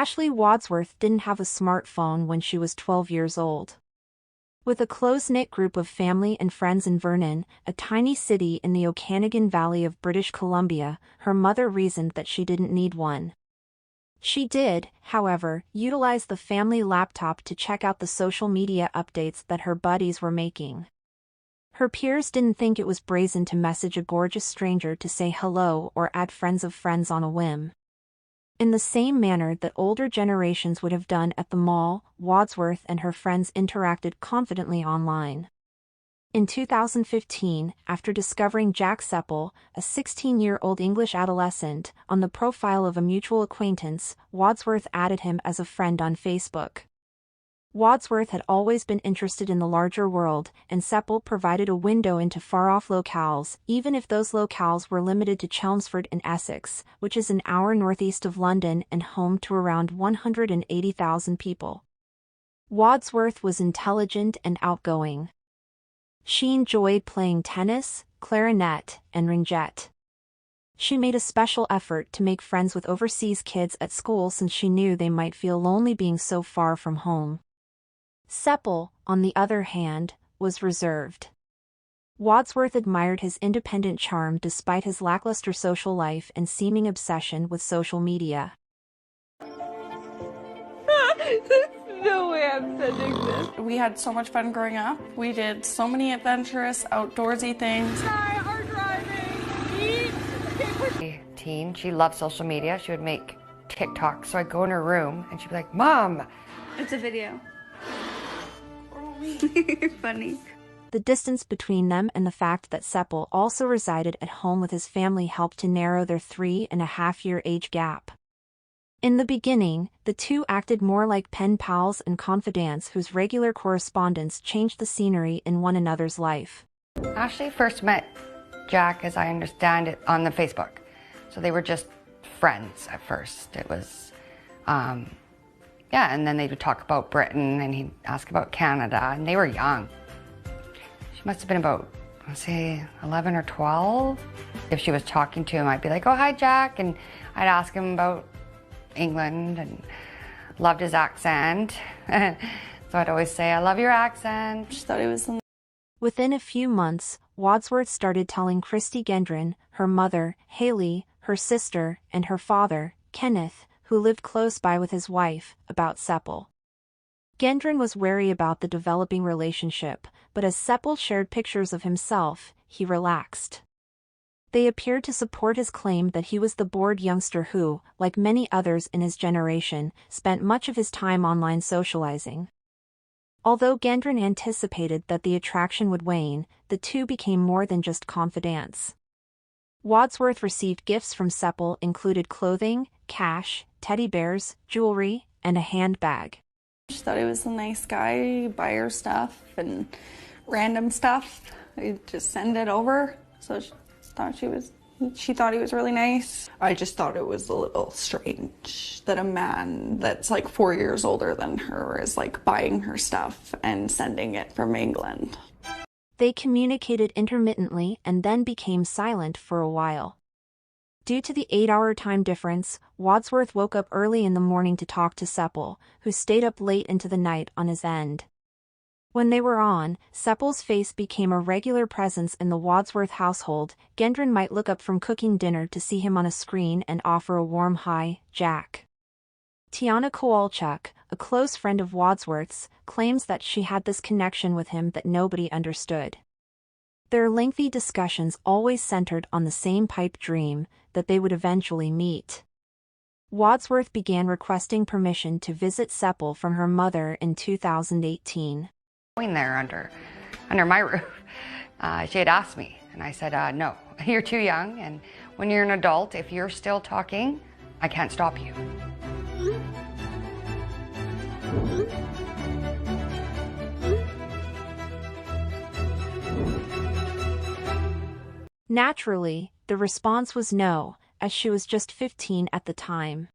Ashley Wadsworth didn't have a smartphone when she was 12 years old. With a close-knit group of family and friends in Vernon, a tiny city in the Okanagan Valley of British Columbia, her mother reasoned that she didn't need one. She did, however, utilize the family laptop to check out the social media updates that her buddies were making. Her peers didn't think it was brazen to message a gorgeous stranger to say hello or add friends of friends on a whim. In the same manner that older generations would have done at the mall, Wadsworth and her friends interacted confidently online. In 2015, after discovering Jack Seppel, a 16-year-old English adolescent, on the profile of a mutual acquaintance, Wadsworth added him as a friend on Facebook. Wadsworth had always been interested in the larger world, and Seppel provided a window into far-off locales, even if those locales were limited to Chelmsford in Essex, which is an hour northeast of London and home to around 180,000 people. Wadsworth was intelligent and outgoing. She enjoyed playing tennis, clarinet, and ringette. She made a special effort to make friends with overseas kids at school since she knew they might feel lonely being so far from home. Seppel, on the other hand, was reserved. Wadsworth admired his independent charm despite his lackluster social life and seeming obsession with social media. No way I'm sending this. We had so much fun growing up. We did so many adventurous, outdoorsy things. Are driving. Teen, she loved social media. She would make TikToks. So I'd go in her room and she'd be like, "Mom!" It's a video. Funny. The distance between them and the fact that Seppel also resided at home with his family helped to narrow their 3.5-year age gap. In the beginning, the two acted more like pen pals and confidants whose regular correspondence changed the scenery in one another's life. Ashley first met Jack, as I understand it, on the Facebook. So they were just friends at first. It was, and then they would talk about Britain and he'd ask about Canada, and they were young. She must have been about, I'd say, 11 or 12. If she was talking to him, I'd be like, "Oh, hi, Jack," and I'd ask him about England and loved his accent. So I'd always say, "I love your accent." She thought it was something. Within a few months, Wadsworth started telling Christy Gendron, her mother, Haley, her sister, and her father, Kenneth, who lived close by with his wife, about Seppel. Gendron was wary about the developing relationship, but as Seppel shared pictures of himself, he relaxed. They appeared to support his claim that he was the bored youngster who, like many others in his generation, spent much of his time online socializing. Although Gendron anticipated that the attraction would wane, the two became more than just confidants. Wadsworth received gifts from Seppel included clothing, cash, teddy bears, jewelry, and a handbag. She thought he was a nice guy, buy her stuff and random stuff. I'd just send it over. So she thought he was really nice. I just thought it was a little strange that a man that's like 4 years older than her is like buying her stuff and sending it from England. They communicated intermittently and then became silent for a while. Due to the 8-hour time difference, Wadsworth woke up early in the morning to talk to Seppel, who stayed up late into the night on his end. When they were on, Seppel's face became a regular presence in the Wadsworth household. Gendron might look up from cooking dinner to see him on a screen and offer a warm "Hi, Jack." Tiana Kowalchuk, a close friend of Wadsworth's, claims that she had this connection with him that nobody understood. Their lengthy discussions always centered on the same pipe dream, that they would eventually meet. Wadsworth began requesting permission to visit Seppel from her mother in 2018. Going there under my roof, she had asked me, and I said, "No, you're too young, and when you're an adult, if you're still talking, I can't stop you." Naturally, the response was no, as she was just 15 at the time.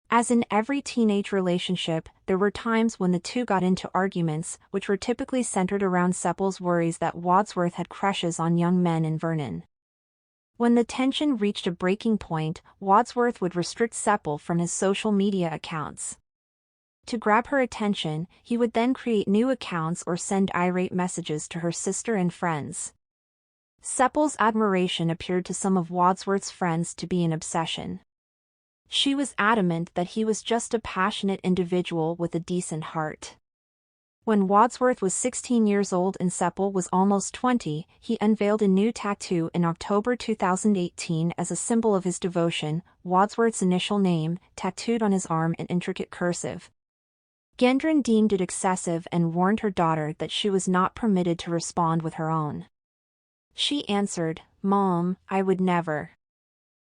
As in every teenage relationship, there were times when the two got into arguments, which were typically centered around Seppel's worries that Wadsworth had crushes on young men in Vernon. When the tension reached a breaking point, Wadsworth would restrict Seppel from his social media accounts. To grab her attention, he would then create new accounts or send irate messages to her sister and friends. Seppel's admiration appeared to some of Wadsworth's friends to be an obsession. She was adamant that he was just a passionate individual with a decent heart. When Wadsworth was 16 years old and Seppel was almost 20, he unveiled a new tattoo in October 2018 as a symbol of his devotion, Wadsworth's initial name, tattooed on his arm in intricate cursive. Gendron deemed it excessive and warned her daughter that she was not permitted to respond with her own. She answered, "Mom, I would never."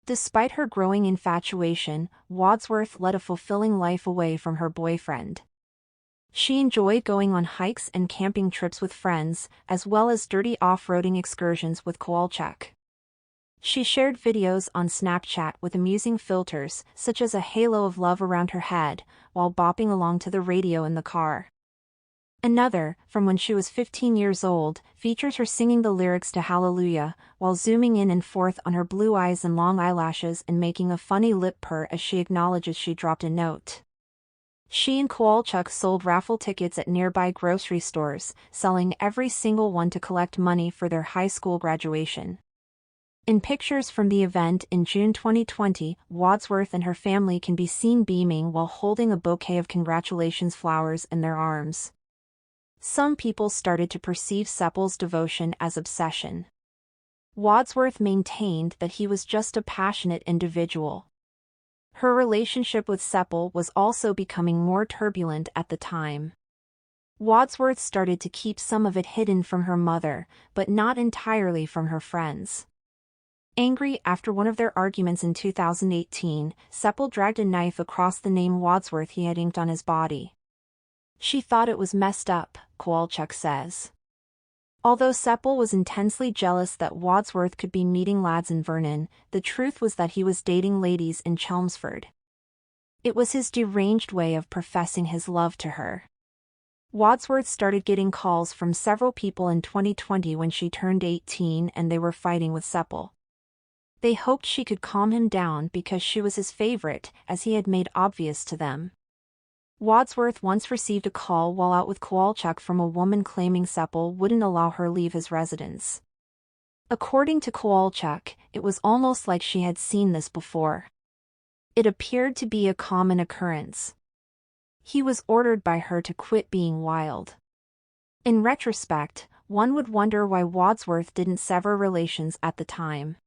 Despite her growing infatuation, Wadsworth led a fulfilling life away from her boyfriend. She enjoyed going on hikes and camping trips with friends, as well as dirty off-roading excursions with Kowalczyk. She shared videos on Snapchat with amusing filters, such as a halo of love around her head, while bopping along to the radio in the car. Another, from when she was 15 years old, features her singing the lyrics to Hallelujah, while zooming in and forth on her blue eyes and long eyelashes and making a funny lip purr as she acknowledges she dropped a note. She and Kowalczyk sold raffle tickets at nearby grocery stores, selling every single one to collect money for their high school graduation. In pictures from the event in June 2020, Wadsworth and her family can be seen beaming while holding a bouquet of congratulations flowers in their arms. Some people started to perceive Seppel's devotion as obsession. Wadsworth maintained that he was just a passionate individual. Her relationship with Seppel was also becoming more turbulent at the time. Wadsworth started to keep some of it hidden from her mother, but not entirely from her friends. Angry after one of their arguments in 2018, Seppel dragged a knife across the name Wadsworth he had inked on his body. She thought it was messed up, Kowalczyk says. Although Seppel was intensely jealous that Wadsworth could be meeting lads in Vernon, the truth was that he was dating ladies in Chelmsford. It was his deranged way of professing his love to her. Wadsworth started getting calls from several people in 2020 when she turned 18 and they were fighting with Seppel. They hoped she could calm him down because she was his favorite, as he had made obvious to them. Wadsworth once received a call while out with Kowalczyk from a woman claiming Seppel wouldn't allow her leave his residence. According to Kowalczyk, it was almost like she had seen this before. It appeared to be a common occurrence. He was ordered by her to quit being wild. In retrospect, one would wonder why Wadsworth didn't sever relations at the time.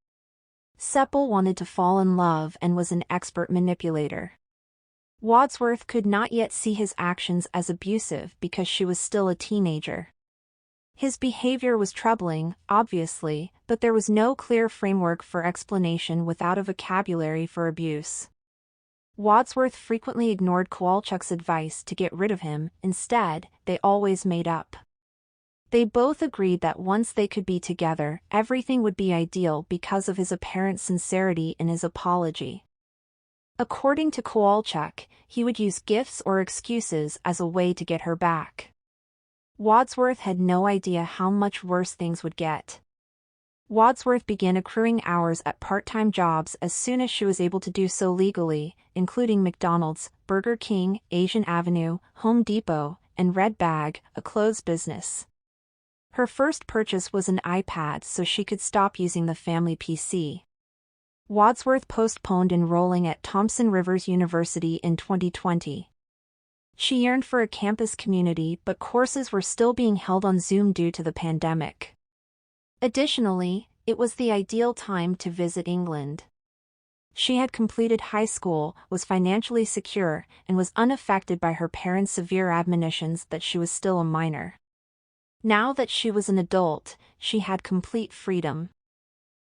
Seppel wanted to fall in love and was an expert manipulator. Wadsworth could not yet see his actions as abusive because she was still a teenager. His behavior was troubling, obviously, but there was no clear framework for explanation without a vocabulary for abuse. Wadsworth frequently ignored Kowalczyk's advice to get rid of him. Instead, they always made up. They both agreed that once they could be together, everything would be ideal because of his apparent sincerity in his apology. According to Kowalczyk, he would use gifts or excuses as a way to get her back. Wadsworth had no idea how much worse things would get. Wadsworth began accruing hours at part-time jobs as soon as she was able to do so legally, including McDonald's, Burger King, Asian Avenue, Home Depot, and Red Bag, a clothes business. Her first purchase was an iPad so she could stop using the family PC. Wadsworth postponed enrolling at Thompson Rivers University in 2020. She yearned for a campus community, but courses were still being held on Zoom due to the pandemic. Additionally, it was the ideal time to visit England. She had completed high school, was financially secure, and was unaffected by her parents' severe admonitions that she was still a minor. Now that she was an adult, she had complete freedom.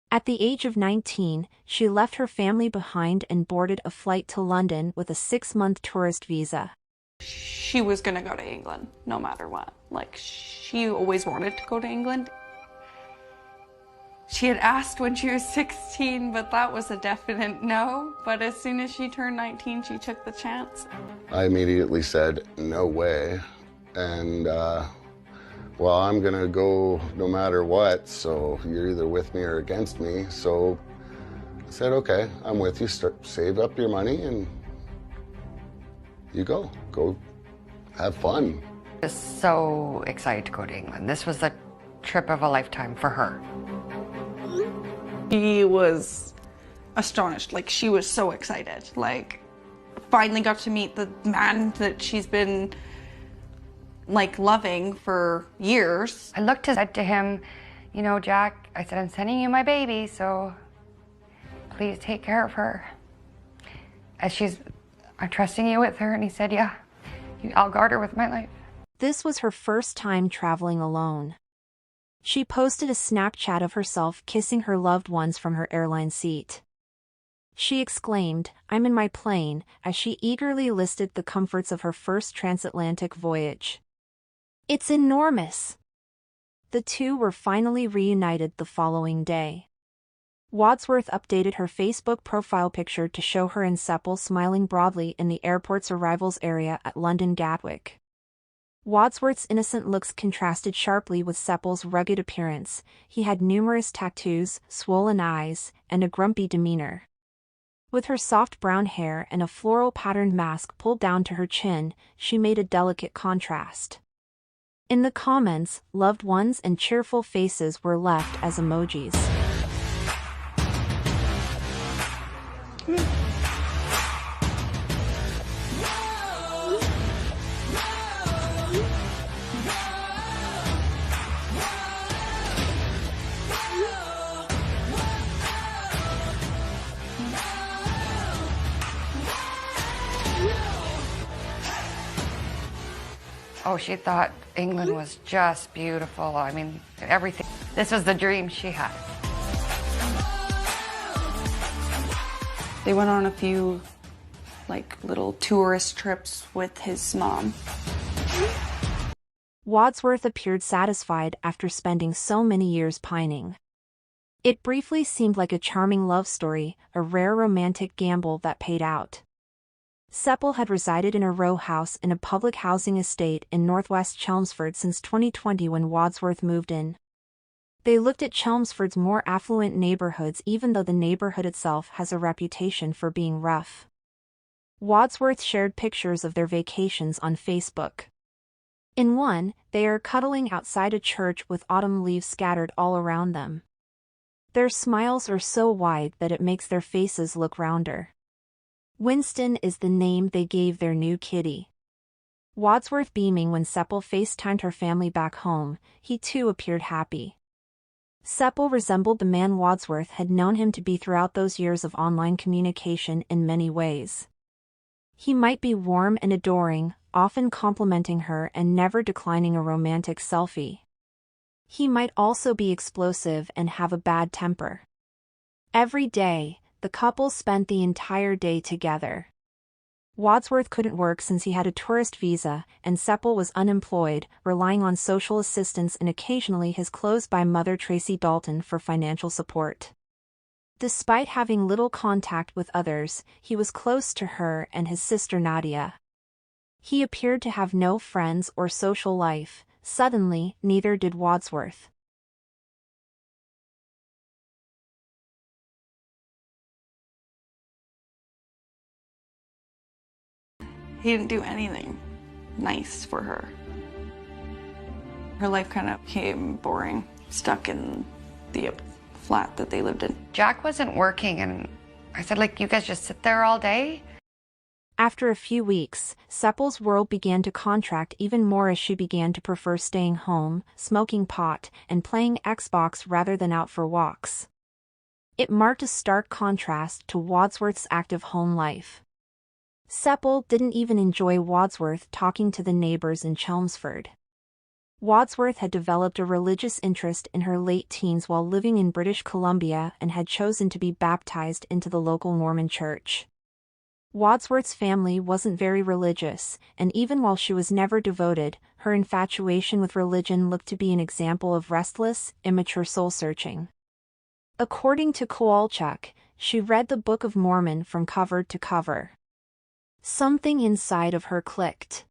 At the age of 19, she left her family behind and boarded a flight to London with a 6-month tourist visa. She was gonna go to England, no matter what. Like, she always wanted to go to England. She had asked when she was 16, but that was a definite no. But as soon as she turned 19, she took the chance. I immediately said, no way. And well, I'm gonna go no matter what, so you're either with me or against me. So I said, okay, I'm with you. Save up your money and you go have fun. I was so excited to go to England. This was the trip of a lifetime for her. She was astonished. Like, she was so excited. Like, finally got to meet the man that she's been like loving for years. I looked and said to him, you know, Jack, I said, I'm sending you my baby, so please take care of her. I'm trusting you with her. And he said, yeah, I'll guard her with my life. This was her first time traveling alone. She posted a Snapchat of herself kissing her loved ones from her airline seat. She exclaimed, "I'm in my plane," as she eagerly listed the comforts of her first transatlantic voyage. "It's enormous." The two were finally reunited the following day. Wadsworth updated her Facebook profile picture to show her and Seppel smiling broadly in the airport's arrivals area at London Gatwick. Wadsworth's innocent looks contrasted sharply with Seppel's rugged appearance. He had numerous tattoos, swollen eyes, and a grumpy demeanor. With her soft brown hair and a floral-patterned mask pulled down to her chin, she made a delicate contrast. In the comments, loved ones and cheerful faces were left as emojis. Oh, she thought England was just beautiful. I mean, everything. This was the dream she had. They went on a few, like, little tourist trips with his mom. Wadsworth appeared satisfied after spending so many years pining. It briefly seemed like a charming love story, a rare romantic gamble that paid out. Seppel had resided in a row house in a public housing estate in northwest Chelmsford since 2020 when Wadsworth moved in. They looked at Chelmsford's more affluent neighborhoods even though the neighborhood itself has a reputation for being rough. Wadsworth shared pictures of their vacations on Facebook. In one, they are cuddling outside a church with autumn leaves scattered all around them. Their smiles are so wide that it makes their faces look rounder. Winston is the name they gave their new kitty. Wadsworth beaming when Seppel FaceTimed her family back home. He too appeared happy. Seppel resembled the man Wadsworth had known him to be throughout those years of online communication in many ways. He might be warm and adoring, often complimenting her and never declining a romantic selfie. He might also be explosive and have a bad temper. Every day, the couple spent the entire day together. Wadsworth couldn't work since he had a tourist visa, and Seppel was unemployed, relying on social assistance and occasionally his close-by mother Tracy Dalton for financial support. Despite having little contact with others, he was close to her and his sister Nadia. He appeared to have no friends or social life. Suddenly, neither did Wadsworth. He didn't do anything nice for her. Her life kind of became boring, stuck in the flat that they lived in. Jack wasn't working, and I said, like, you guys just sit there all day? After a few weeks, Seppel's world began to contract even more as she began to prefer staying home, smoking pot, and playing Xbox rather than out for walks. It marked a stark contrast to Wadsworth's active home life. Seppel didn't even enjoy Wadsworth talking to the neighbors in Chelmsford. Wadsworth had developed a religious interest in her late teens while living in British Columbia and had chosen to be baptized into the local Mormon church. Wadsworth's family wasn't very religious, and even while she was never devoted, her infatuation with religion looked to be an example of restless, immature soul-searching. According to Kowalchuk, she read the Book of Mormon from cover to cover. Something inside of her clicked.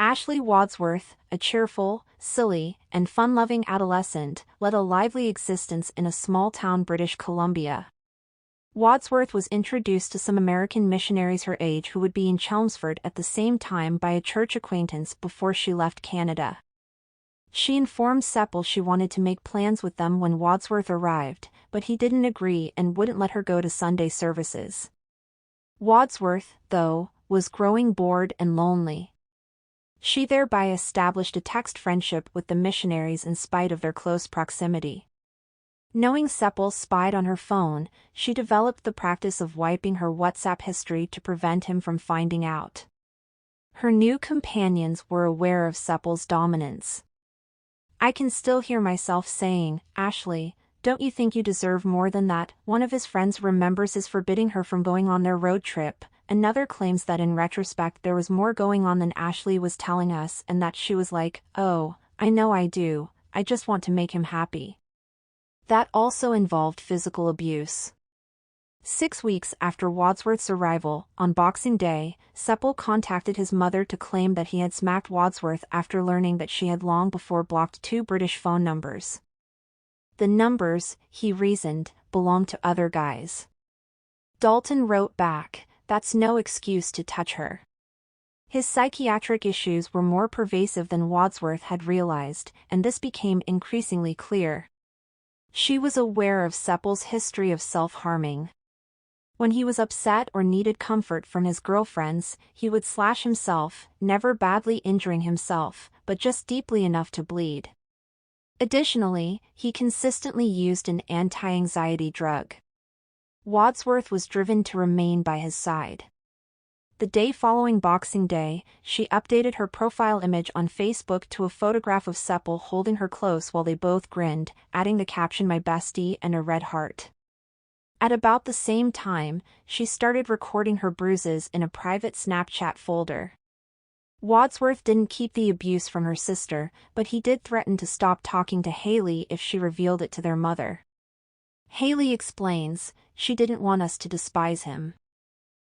Ashley Wadsworth, a cheerful, silly, and fun-loving adolescent, led a lively existence in a small-town British Columbia. Wadsworth was introduced to some American missionaries her age who would be in Chelmsford at the same time by a church acquaintance before she left Canada. She informed Seppel she wanted to make plans with them when Wadsworth arrived, but he didn't agree and wouldn't let her go to Sunday services. Wadsworth, though, was growing bored and lonely. She thereby established a text friendship with the missionaries in spite of their close proximity. Knowing Seppel spied on her phone, she developed the practice of wiping her WhatsApp history to prevent him from finding out. Her new companions were aware of Seppel's dominance. "I can still hear myself saying, 'Ashley, don't you think you deserve more than that?' One of his friends remembers his forbidding her from going on their road trip. Another claims that in retrospect there was more going on than Ashley was telling us and that she was like, 'Oh, I know I do, I just want to make him happy.' That also involved physical abuse. 6 weeks after Wadsworth's arrival, on Boxing Day, Seppel contacted his mother to claim that he had smacked Wadsworth after learning that she had long before blocked 2 British phone numbers. The numbers, he reasoned, belonged to other guys. Dalton wrote back, "That's no excuse to touch her." His psychiatric issues were more pervasive than Wadsworth had realized, and this became increasingly clear. She was aware of Seppel's history of self-harming. When he was upset or needed comfort from his girlfriends, he would slash himself, never badly injuring himself, but just deeply enough to bleed. Additionally, he consistently used an anti-anxiety drug. Wadsworth was driven to remain by his side. The day following Boxing Day, she updated her profile image on Facebook to a photograph of Seppel holding her close while they both grinned, adding the caption "My bestie" and a red heart. At about the same time, she started recording her bruises in a private Snapchat folder. Wadsworth didn't keep the abuse from her sister, but he did threaten to stop talking to Haley if she revealed it to their mother. Haley explains, "She didn't want us to despise him."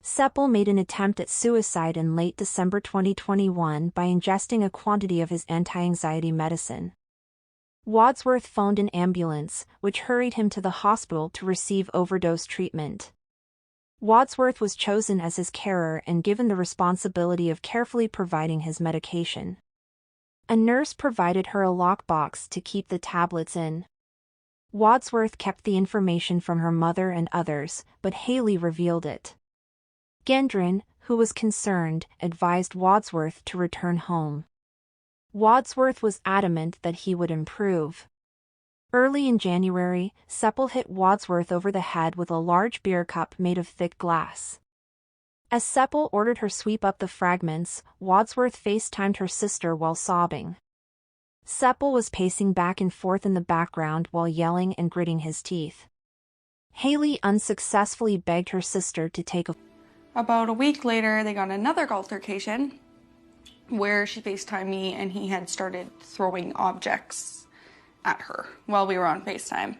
Seppel made an attempt at suicide in late December 2021 by ingesting a quantity of his anti-anxiety medicine. Wadsworth phoned an ambulance, which hurried him to the hospital to receive overdose treatment. Wadsworth was chosen as his carer and given the responsibility of carefully providing his medication. A nurse provided her a lockbox to keep the tablets in. Wadsworth kept the information from her mother and others, but Haley revealed it. Gendron, who was concerned, advised Wadsworth to return home. Wadsworth was adamant that he would improve. Early in January, Seppel hit Wadsworth over the head with a large beer cup made of thick glass. As Seppel ordered her sweep up the fragments, Wadsworth FaceTimed her sister while sobbing. Seppel was pacing back and forth in the background while yelling and gritting his teeth. Haley unsuccessfully begged her sister to take a About a week later, they got another altercation where she FaceTimed me and he had started throwing objects at her while we were on FaceTime.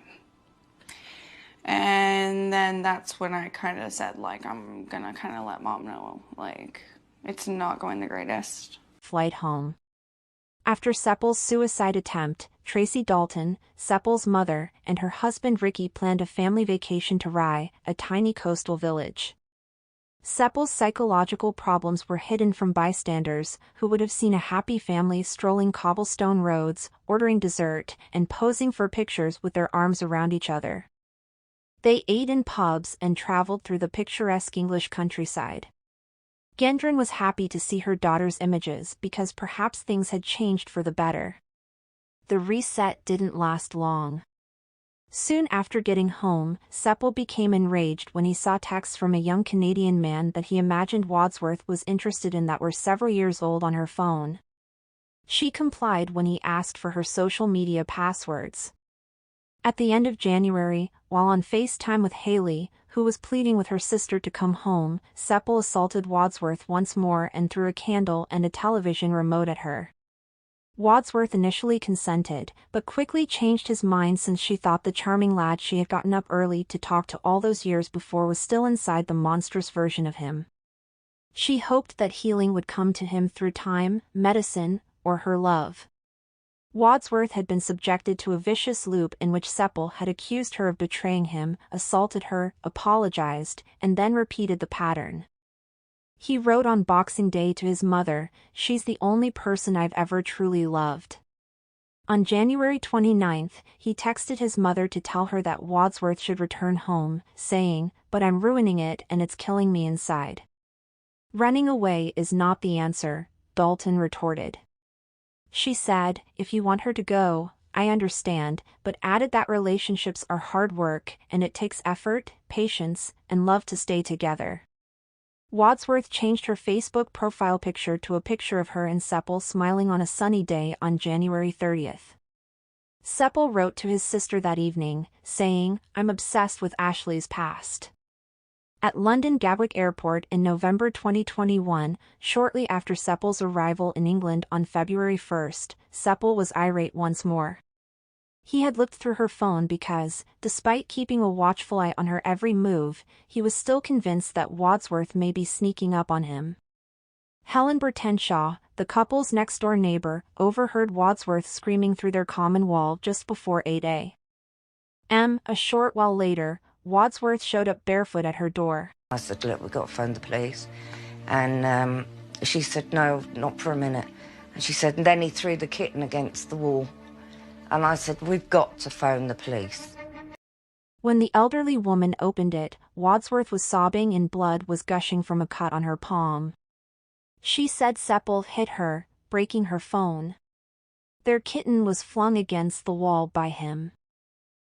And then that's when I kind of said, like, I'm gonna kind of let mom know, like, it's not going the greatest. flight home. After Seppel's suicide attempt, Tracy Dalton, Seppel's mother, and her husband Ricky planned a family vacation to Rye, a tiny coastal village. Seppel's psychological problems were hidden from bystanders, who would have seen a happy family strolling cobblestone roads, ordering dessert, and posing for pictures with their arms around each other. They ate in pubs and traveled through the picturesque English countryside. Gendron was happy to see her daughter's images because perhaps things had changed for the better. The reset didn't last long. Soon after getting home, Seppel became enraged when he saw texts from a young Canadian man that he imagined Wadsworth was interested in that were several years old on her phone. She complied when he asked for her social media passwords. At the end of January, while on FaceTime with Haley, who was pleading with her sister to come home, Seppel assaulted Wadsworth once more and threw a candle and a television remote at her. Wadsworth initially consented, but quickly changed his mind since she thought the charming lad she had gotten up early to talk to all those years before was still inside the monstrous version of him. She hoped that healing would come to him through time, medicine, or her love. Wadsworth had been subjected to a vicious loop in which Seppel had accused her of betraying him, assaulted her, apologized, and then repeated the pattern. He wrote on Boxing Day to his mother, "She's the only person I've ever truly loved." On January 29, he texted his mother to tell her that Wadsworth should return home, saying, "But I'm ruining it and it's killing me inside." "Running away is not the answer," Dalton retorted. She said, "If you want her to go, I understand," but added that relationships are hard work and it takes effort, patience, and love to stay together. Wadsworth changed her Facebook profile picture to a picture of her and Seppel smiling on a sunny day on January 30th. Seppel wrote to his sister that evening, saying, "I'm obsessed with Ashley's past." At London Gatwick Airport in November 2021, shortly after Seppel's arrival in England on February 1, Seppel was irate once more. He had looked through her phone because, despite keeping a watchful eye on her every move, he was still convinced that Wadsworth may be sneaking up on him. Helen Bertenshaw, the couple's next-door neighbor, overheard Wadsworth screaming through their common wall just before 8 a.m. A short while later, Wadsworth showed up barefoot at her door. I said, "Look, we've got to phone the police." And she said, "No, not for a minute." And she said, and then he threw the kitten against the wall. And I said, "We've got to phone the police." When the elderly woman opened it, Wadsworth was sobbing and blood was gushing from a cut on her palm. She said Seppel hit her, breaking her phone. Their kitten was flung against the wall by him.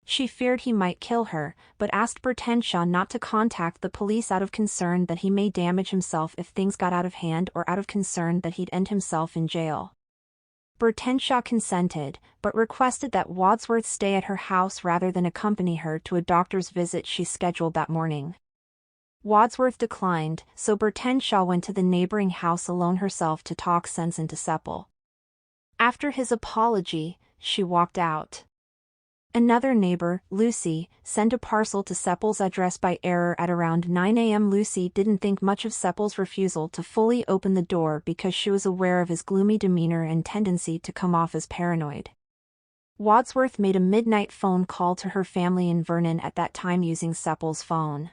She feared he might kill her, but asked Bertenshaw not to contact the police out of concern that he may damage himself if things got out of hand or out of concern that he'd end himself in jail. Bertenshaw consented, but requested that Wadsworth stay at her house rather than accompany her to a doctor's visit she scheduled that morning. Wadsworth declined, so Bertenshaw went to the neighboring house alone herself to talk sense into Seppel. After his apology, she walked out. Another neighbor, Lucy, sent a parcel to Seppel's address by error at around 9 a.m. Lucy didn't think much of Seppel's refusal to fully open the door because she was aware of his gloomy demeanor and tendency to come off as paranoid. Wadsworth made a midnight phone call to her family in Vernon at that time using Seppel's phone.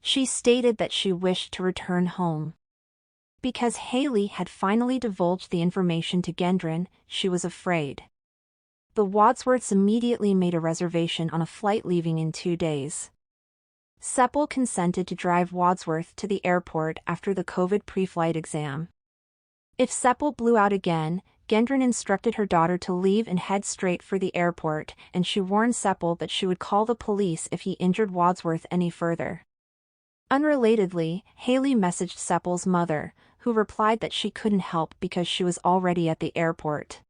She stated that she wished to return home. Because Haley had finally divulged the information to Gendron, she was afraid. The Wadsworths immediately made a reservation on a flight leaving in 2 days. Seppel consented to drive Wadsworth to the airport after the COVID pre-flight exam. If Seppel blew out again, Gendron instructed her daughter to leave and head straight for the airport, and she warned Seppel that she would call the police if he injured Wadsworth any further. Unrelatedly, Haley messaged Seppel's mother, who replied that she couldn't help because she was already at the airport.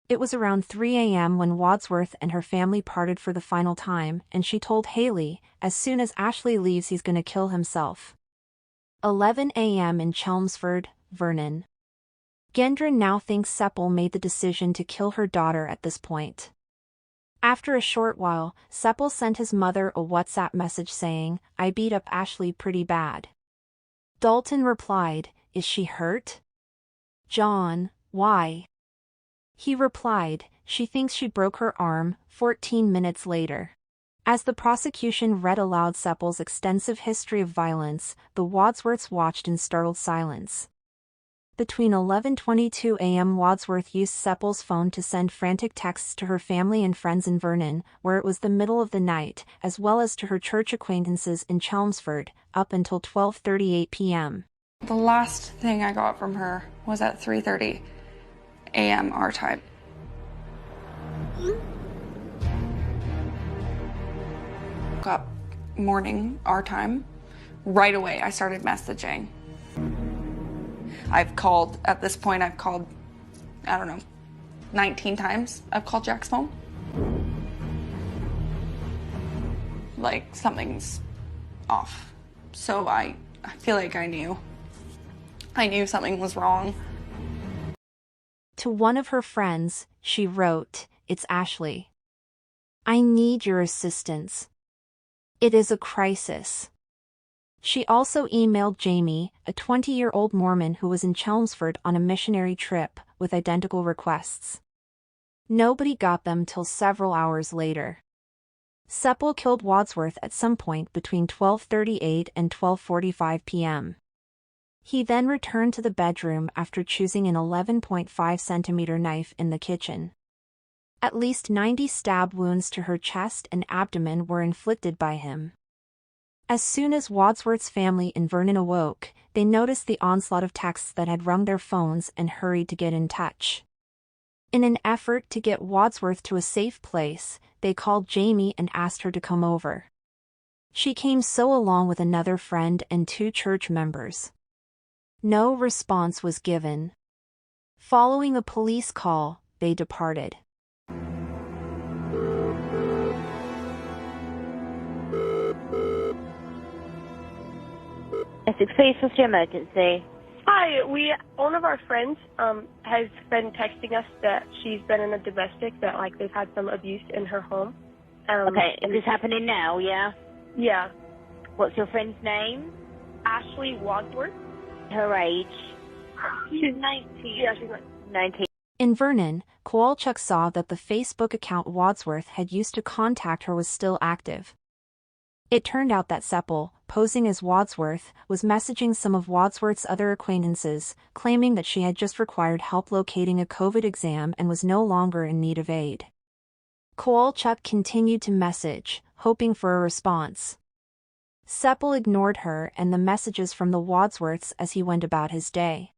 It was around 3 a.m. when Wadsworth and her family parted for the final time, and she told Haley, "As soon as Ashley leaves he's gonna kill himself." 11 a.m. in Chelmsford, Vernon. Gendron now thinks Seppel made the decision to kill her daughter at this point. After a short while, Seppel sent his mother a WhatsApp message saying, "I beat up Ashley pretty bad." Dalton replied, "Is she hurt?" "John, why?" He replied, "She thinks she broke her arm." 14 minutes later. As the prosecution read aloud Seppel's extensive history of violence, the Wadsworths watched in startled silence. Between 11:22 a.m. Wadsworth used Seppel's phone to send frantic texts to her family and friends in Vernon, where it was the middle of the night, as well as to her church acquaintances in Chelmsford, up until 12:38 p.m. The last thing I got from her was at 3:30 a.m. our time. Woke up morning our time. Right away I started messaging. At this point I've called, I don't know, 19 times I've called Jack's phone. Like something's off. So I feel like I knew something was wrong. To one of her friends, she wrote, "It's Ashley. I need your assistance. It is a crisis. She also emailed Jamie, a 20-year-old Mormon who was in Chelmsford on a missionary trip, with identical requests. Nobody got them till several hours later. Seppel killed Wadsworth at some point between 12:38 and 12:45 p.m. He then returned to the bedroom after choosing an 11.5-centimeter knife in the kitchen. At least 90 stab wounds to her chest and abdomen were inflicted by him. As soon as Wadsworth's family in Vernon awoke, they noticed the onslaught of texts that had rung their phones and hurried to get in touch. In an effort to get Wadsworth to a safe place, they called Jamie and asked her to come over. She came so along with another friend and 2 church members. No response was given. Following a police call, they departed. Essex Police, what's your emergency? Hi, one of our friends has been texting us that she's been in a domestic, that like they've had some abuse in her home. Okay, is this happening now, yeah? Yeah. What's your friend's name? Ashley Wadsworth. Her age? She's 19. Yeah, she's 19. In Vernon, Kowalchuk saw that the Facebook account Wadsworth had used to contact her was still active. It turned out that Seppel, posing as Wadsworth, was messaging some of Wadsworth's other acquaintances, claiming that she had just required help locating a COVID exam and was no longer in need of aid. Kowalchuk continued to message, hoping for a response. Seppel ignored her and the messages from the Wadsworths as he went about his day.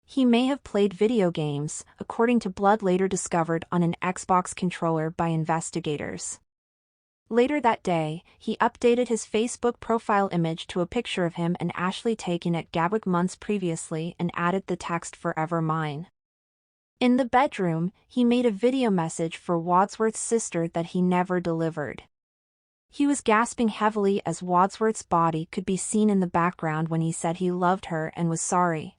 He may have played video games, according to blood later discovered on an Xbox controller by investigators. Later that day, he updated his Facebook profile image to a picture of him and Ashley taken at Gatwick months previously and added the text "Forever Mine." In the bedroom, he made a video message for Wadsworth's sister that he never delivered. He was gasping heavily as Wadsworth's body could be seen in the background when he said he loved her and was sorry.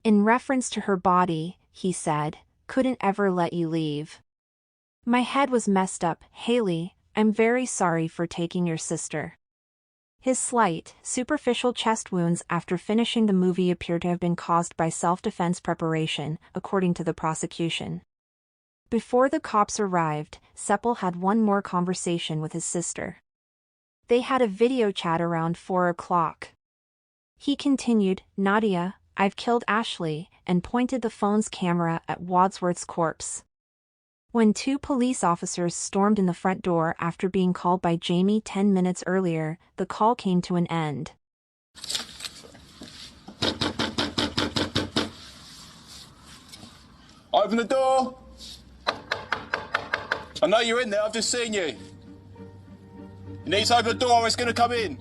In reference to her body, he said, "Couldn't ever let you leave. My head was messed up, Haley. I'm very sorry for taking your sister." His slight, superficial chest wounds after finishing the movie appear to have been caused by self-defense preparation, according to the prosecution. Before the cops arrived, Seppel had one more conversation with his sister. They had a video chat around 4 o'clock. He continued, "Nadia, I've killed Ashley," and pointed the phone's camera at Wadsworth's corpse. When 2 police officers stormed in the front door after being called by Jamie 10 minutes earlier, the call came to an end. Open the door! I know you're in there, I've just seen you. You need to open the door or it's going to come in.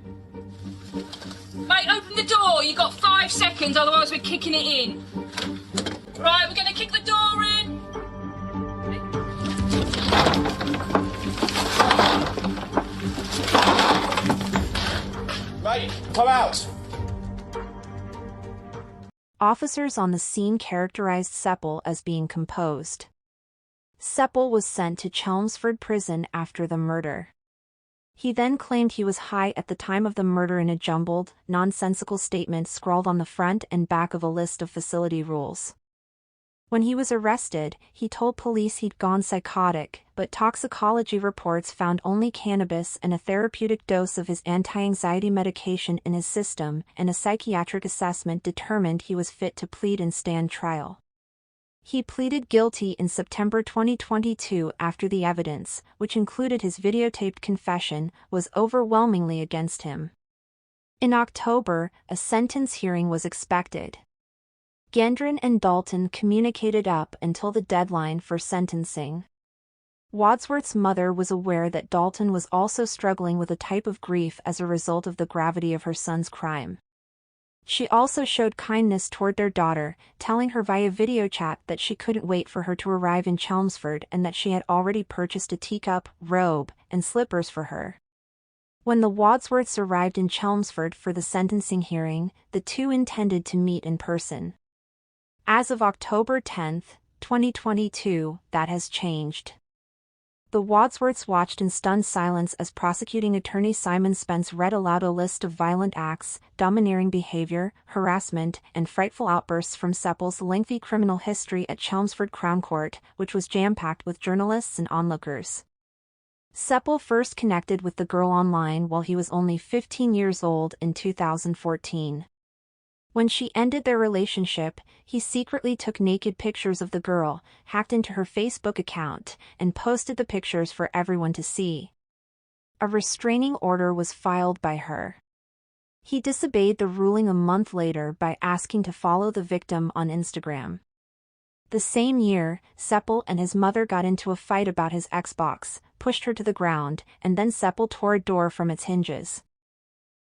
Mate, open the door. You got 5 seconds, otherwise we're kicking it in. Right, we're going to kick the door in. Mate, come out! Officers on the scene characterized Seppel as being composed. Seppel was sent to Chelmsford Prison after the murder. He then claimed he was high at the time of the murder in a jumbled, nonsensical statement scrawled on the front and back of a list of facility rules. When he was arrested, he told police he'd gone psychotic, but toxicology reports found only cannabis and a therapeutic dose of his anti-anxiety medication in his system, and a psychiatric assessment determined he was fit to plead and stand trial. He pleaded guilty in September 2022 after the evidence, which included his videotaped confession, was overwhelmingly against him. In October, a sentence hearing was expected. Gendron and Dalton communicated up until the deadline for sentencing. Wadsworth's mother was aware that Dalton was also struggling with a type of grief as a result of the gravity of her son's crime. She also showed kindness toward their daughter, telling her via video chat that she couldn't wait for her to arrive in Chelmsford and that she had already purchased a teacup, robe, and slippers for her. When the Wadsworths arrived in Chelmsford for the sentencing hearing, the two intended to meet in person. As of October 10, 2022, that has changed. The Wadsworths watched in stunned silence as prosecuting attorney Simon Spence read aloud a list of violent acts, domineering behavior, harassment, and frightful outbursts from Seppel's lengthy criminal history at Chelmsford Crown Court, which was jam-packed with journalists and onlookers. Seppel first connected with the girl online while he was only 15 years old in 2014. When she ended their relationship, he secretly took naked pictures of the girl, hacked into her Facebook account, and posted the pictures for everyone to see. A restraining order was filed by her. He disobeyed the ruling a month later by asking to follow the victim on Instagram. The same year, Seppel and his mother got into a fight about his Xbox, pushed her to the ground, and then Seppel tore a door from its hinges.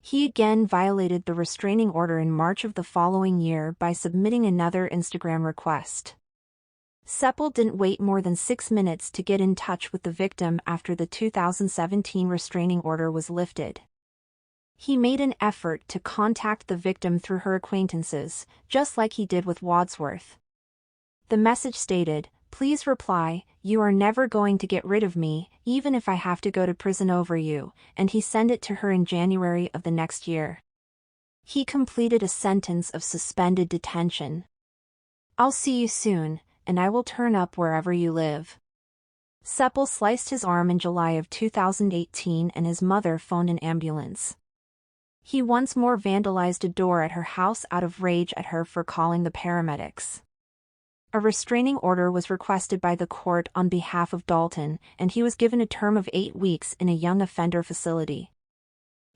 He again violated the restraining order in March of the following year by submitting another Instagram request. Seppel didn't wait more than 6 minutes to get in touch with the victim after the 2017 restraining order was lifted. He made an effort to contact the victim through her acquaintances, just like he did with Wadsworth. The message stated, "Please reply, you are never going to get rid of me, even if I have to go to prison over you," and he sent it to her in January of the next year. He completed a sentence of suspended detention. "I'll see you soon, and I will turn up wherever you live." Seppel sliced his arm in July of 2018 and his mother phoned an ambulance. He once more vandalized a door at her house out of rage at her for calling the paramedics. A restraining order was requested by the court on behalf of Dalton, and he was given a term of 8 weeks in a young offender facility.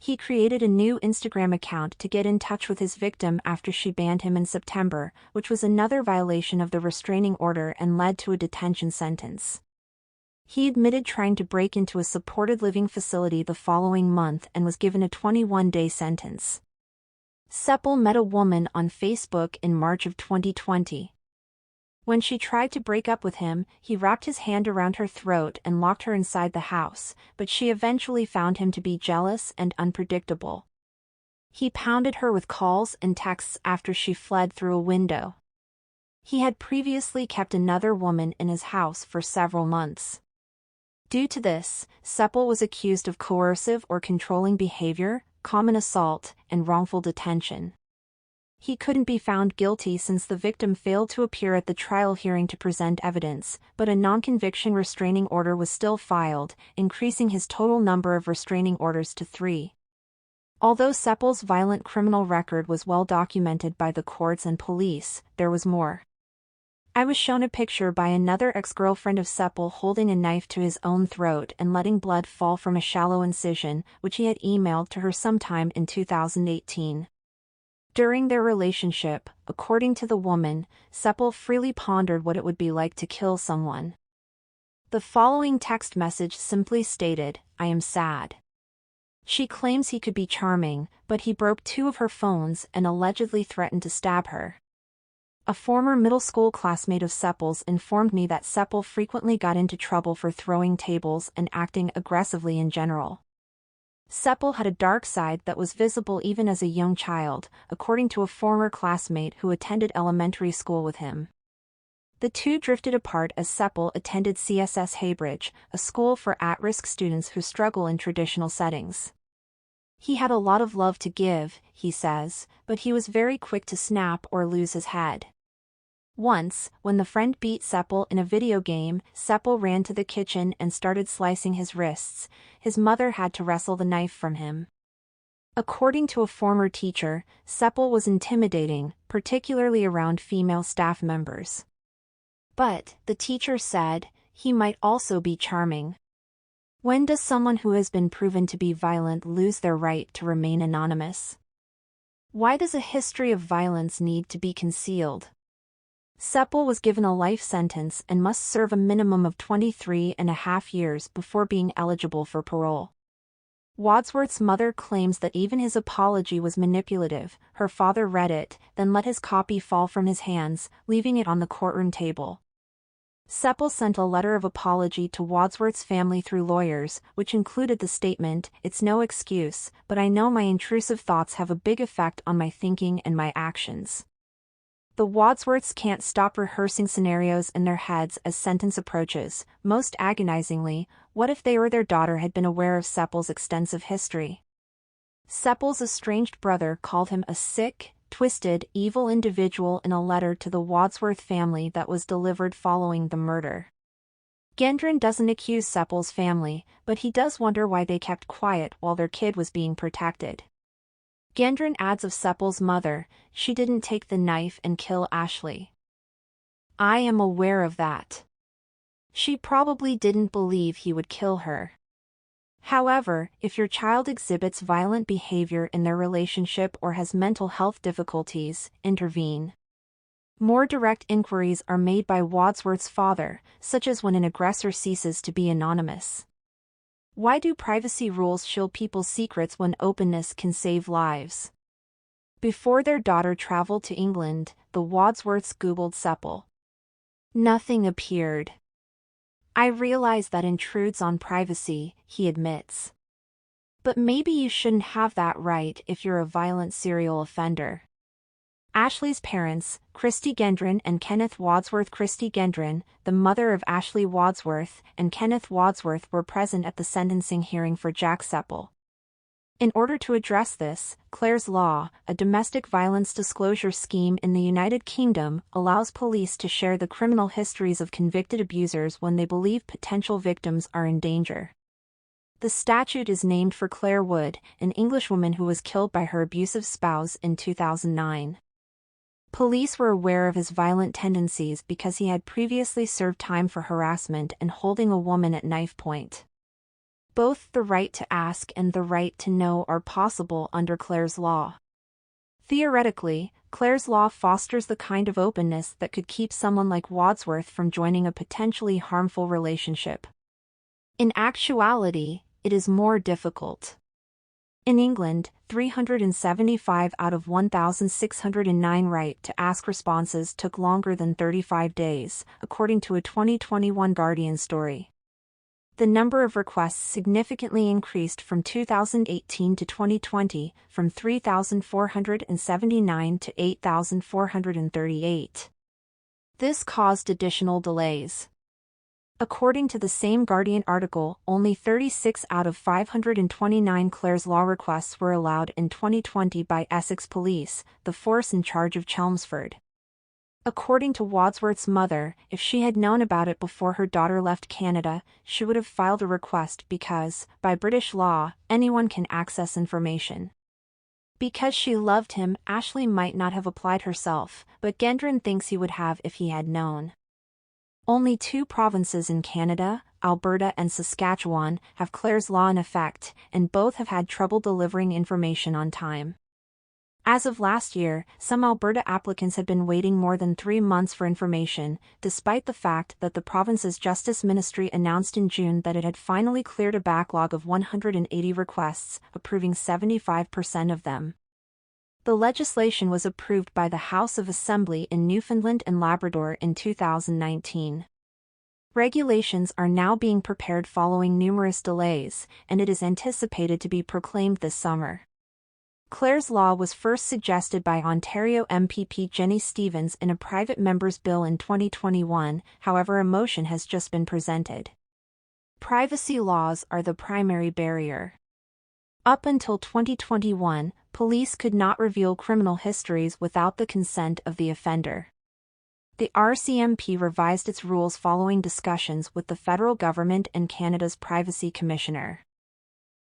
He created a new Instagram account to get in touch with his victim after she banned him in September, which was another violation of the restraining order and led to a detention sentence. He admitted trying to break into a supported living facility the following month and was given a 21-day sentence. Seppel met a woman on Facebook in March of 2020. When she tried to break up with him, he wrapped his hand around her throat and locked her inside the house, but she eventually found him to be jealous and unpredictable. He pounded her with calls and texts after she fled through a window. He had previously kept another woman in his house for several months. Due to this, Seppel was accused of coercive or controlling behavior, common assault, and wrongful detention. He couldn't be found guilty since the victim failed to appear at the trial hearing to present evidence, but a non-conviction restraining order was still filed, increasing his total number of restraining orders to 3. Although Seppel's violent criminal record was well documented by the courts and police, there was more. I was shown a picture by another ex-girlfriend of Seppel holding a knife to his own throat and letting blood fall from a shallow incision, which he had emailed to her sometime in 2018. During their relationship, according to the woman, Seppel freely pondered what it would be like to kill someone. The following text message simply stated, "I am sad." She claims he could be charming, but he broke 2 of her phones and allegedly threatened to stab her. A former middle school classmate of Seppel's informed me that Seppel frequently got into trouble for throwing tables and acting aggressively in general. Seppel had a dark side that was visible even as a young child, according to a former classmate who attended elementary school with him. The two drifted apart as Seppel attended CSS Haybridge, a school for at-risk students who struggle in traditional settings. He had a lot of love to give, he says, but he was very quick to snap or lose his head. Once, when the friend beat Seppel in a video game, Seppel ran to the kitchen and started slicing his wrists. His mother had to wrestle the knife from him. According to a former teacher, Seppel was intimidating, particularly around female staff members. But, the teacher said, he might also be charming. When does someone who has been proven to be violent lose their right to remain anonymous? Why does a history of violence need to be concealed? Seppel was given a life sentence and must serve a minimum of 23.5 years before being eligible for parole. Wadsworth's mother claims that even his apology was manipulative. Her father read it, then let his copy fall from his hands, leaving it on the courtroom table. Seppel sent a letter of apology to Wadsworth's family through lawyers, which included the statement, "It's no excuse, but I know my intrusive thoughts have a big effect on my thinking and my actions." The Wadsworths can't stop rehearsing scenarios in their heads as sentence approaches. Most agonizingly, what if they or their daughter had been aware of Seppel's extensive history? Seppel's estranged brother called him a sick, twisted, evil individual in a letter to the Wadsworth family that was delivered following the murder. Gendron doesn't accuse Seppel's family, but he does wonder why they kept quiet while their kid was being protected. Gendron adds of Seppel's mother, "She didn't take the knife and kill Ashley. I am aware of that. She probably didn't believe he would kill her." However, if your child exhibits violent behavior in their relationship or has mental health difficulties, intervene. More direct inquiries are made by Wadsworth's father, such as when an aggressor ceases to be anonymous. Why do privacy rules shield people's secrets when openness can save lives? Before their daughter traveled to England, the Wadsworths Googled Seppel. Nothing appeared. "I realize that intrudes on privacy," he admits. "But maybe you shouldn't have that right if you're a violent serial offender." Ashley's parents, Christy Gendron and Kenneth Wadsworth. Christy Gendron, the mother of Ashley Wadsworth, and Kenneth Wadsworth were present at the sentencing hearing for Jack Seppel. In order to address this, Clare's Law, a domestic violence disclosure scheme in the United Kingdom, allows police to share the criminal histories of convicted abusers when they believe potential victims are in danger. The statute is named for Claire Wood, an Englishwoman who was killed by her abusive spouse in 2009. Police were aware of his violent tendencies because he had previously served time for harassment and holding a woman at knife point. Both the right to ask and the right to know are possible under Clare's Law. Theoretically, Clare's Law fosters the kind of openness that could keep someone like Wadsworth from joining a potentially harmful relationship. In actuality, it is more difficult. In England, 375 out of 1,609 right to ask responses took longer than 35 days, according to a 2021 Guardian story. The number of requests significantly increased from 2018 to 2020, from 3,479 to 8,438. This caused additional delays. According to the same Guardian article, only 36 out of 529 Clare's Law requests were allowed in 2020 by Essex Police, the force in charge of Chelmsford. According to Wadsworth's mother, if she had known about it before her daughter left Canada, she would have filed a request because, by British law, anyone can access information. Because she loved him, Ashley might not have applied herself, but Gendron thinks he would have if he had known. Only 2 provinces in Canada, Alberta and Saskatchewan, have Clare's Law in effect, and both have had trouble delivering information on time. As of last year, some Alberta applicants had been waiting more than 3 months for information, despite the fact that the province's Justice Ministry announced in June that it had finally cleared a backlog of 180 requests, approving 75% of them. The legislation was approved by the House of Assembly in Newfoundland and Labrador in 2019. Regulations are now being prepared following numerous delays, and it is anticipated to be proclaimed this summer. Clare's Law was first suggested by Ontario MPP Jenny Stevens in a private member's bill in 2021, however a motion has just been presented. Privacy laws are the primary barrier. Up until 2021, police could not reveal criminal histories without the consent of the offender. The RCMP revised its rules following discussions with the federal government and Canada's Privacy Commissioner.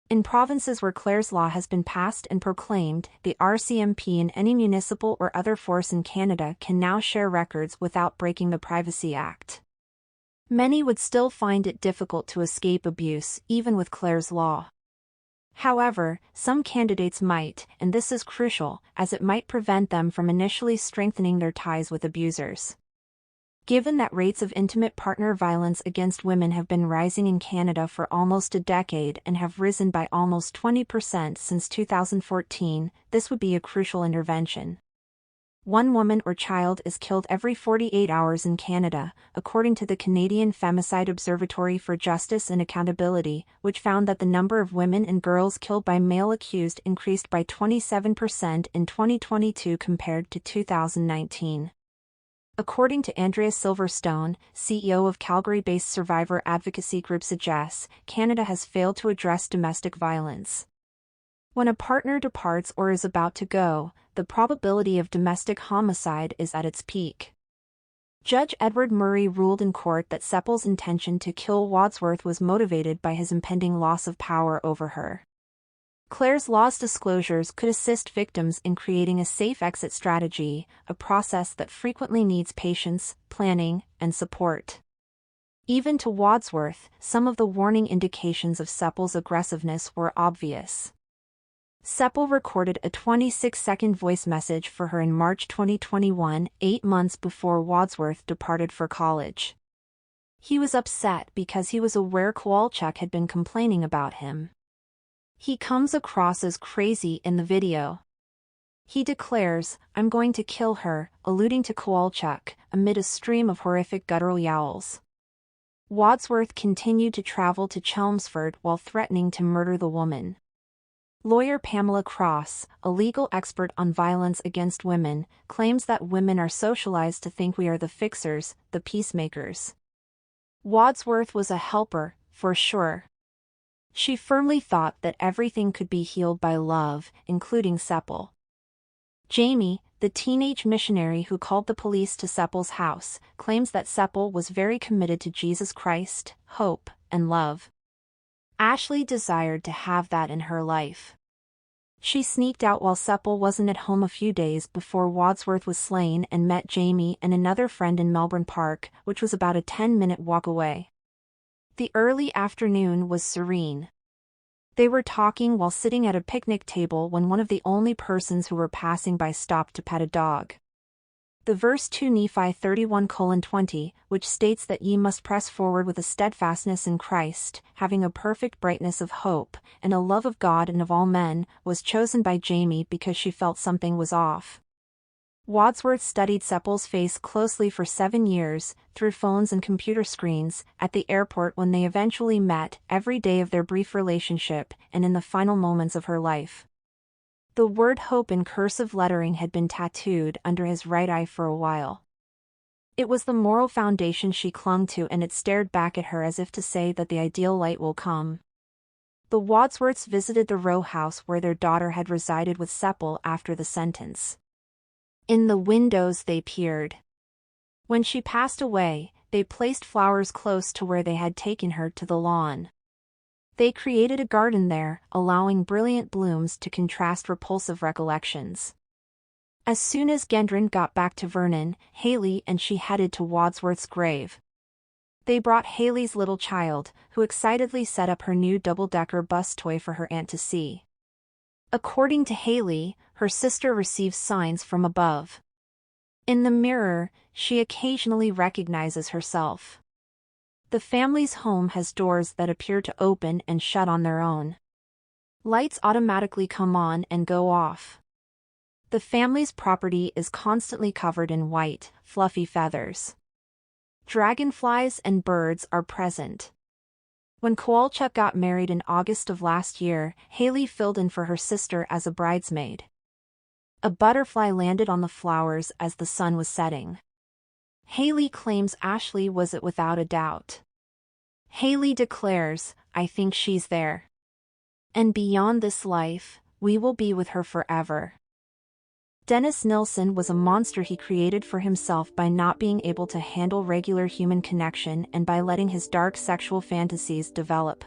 In provinces where Clare's Law has been passed and proclaimed, the RCMP and any municipal or other force in Canada can now share records without breaking the Privacy Act. Many would still find it difficult to escape abuse, even with Clare's Law. However, some candidates might, and this is crucial, as it might prevent them from initially strengthening their ties with abusers. Given that rates of intimate partner violence against women have been rising in Canada for almost a decade and have risen by almost 20% since 2014, this would be a crucial intervention. 1 woman or child is killed every 48 hours in Canada, according to the Canadian Femicide Observatory for Justice and Accountability, which found that the number of women and girls killed by male accused increased by 27% in 2022 compared to 2019. According to Andrea Silverstone, CEO of Calgary-based survivor advocacy group Suggests, Canada has failed to address domestic violence. When a partner departs or is about to go, the probability of domestic homicide is at its peak. Judge Edward Murray ruled in court that Seppel's intention to kill Wadsworth was motivated by his impending loss of power over her. Claire's law's disclosures could assist victims in creating a safe exit strategy, a process that frequently needs patience, planning, and support. Even to Wadsworth, some of the warning indications of Seppel's aggressiveness were obvious. Seppel recorded a 26-second voice message for her in March 2021, 8 months before Wadsworth departed for college. He was upset because he was aware Kowalczyk had been complaining about him. He comes across as crazy in the video. He declares, "I'm going to kill her," alluding to Kowalczyk, amid a stream of horrific guttural yowls. Wadsworth continued to travel to Chelmsford while threatening to murder the woman. Lawyer Pamela Cross, a legal expert on violence against women, claims that women are socialized to think we are the fixers, the peacemakers. Wadsworth was a helper, for sure. She firmly thought that everything could be healed by love, including Seppel. Jamie, the teenage missionary who called the police to Seppel's house, claims that Seppel was very committed to Jesus Christ, hope, and love. Ashley desired to have that in her life. She sneaked out while Seppel wasn't at home a few days before Wadsworth was slain and met Jamie and another friend in Melbourne Park, which was about a 10-minute walk away. The early afternoon was serene. They were talking while sitting at a picnic table when one of the only persons who were passing by stopped to pet a dog. The verse 2 Nephi 31:20, which states that ye must press forward with a steadfastness in Christ, having a perfect brightness of hope, and a love of God and of all men, was chosen by Jamie because she felt something was off. Wadsworth studied Seppel's face closely for 7 years, through phones and computer screens, at the airport when they eventually met, every day of their brief relationship, and in the final moments of her life. The word hope in cursive lettering had been tattooed under his right eye for a while. It was the moral foundation she clung to, and it stared back at her as if to say that the ideal light will come. The Wadsworths visited the row house where their daughter had resided with Seppel after the sentence. In the windows they peered. When she passed away, they placed flowers close to where they had taken her to the lawn. They created a garden there, allowing brilliant blooms to contrast repulsive recollections. As soon as Gendron got back to Vernon, Haley and she headed to Wadsworth's grave. They brought Haley's little child, who excitedly set up her new double-decker bus toy for her aunt to see. According to Haley, her sister receives signs from above. In the mirror, she occasionally recognizes herself. The family's home has doors that appear to open and shut on their own. Lights automatically come on and go off. The family's property is constantly covered in white, fluffy feathers. Dragonflies and birds are present. When Kowalczyk got married in August of last year, Haley filled in for her sister as a bridesmaid. A butterfly landed on the flowers as the sun was setting. Haley claims Ashley was it without a doubt. Haley declares, "I think she's there. And beyond this life, we will be with her forever." Dennis Nilsson was a monster he created for himself by not being able to handle regular human connection and by letting his dark sexual fantasies develop.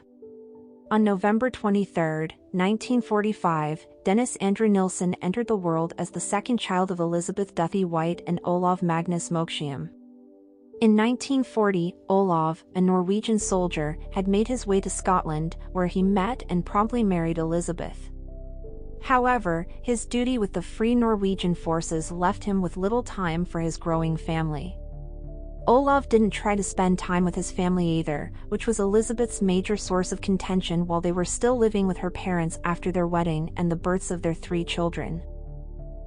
On November 23, 1945, Dennis Andrew Nilsson entered the world as the second child of Elizabeth Duthie White and Olav Magnus Mokshiam. In 1940, Olav, a Norwegian soldier, had made his way to Scotland, where he met and promptly married Elizabeth. However, his duty with the Free Norwegian Forces left him with little time for his growing family. Olav didn't try to spend time with his family either, which was Elizabeth's major source of contention while they were still living with her parents after their wedding and the births of their 3 children.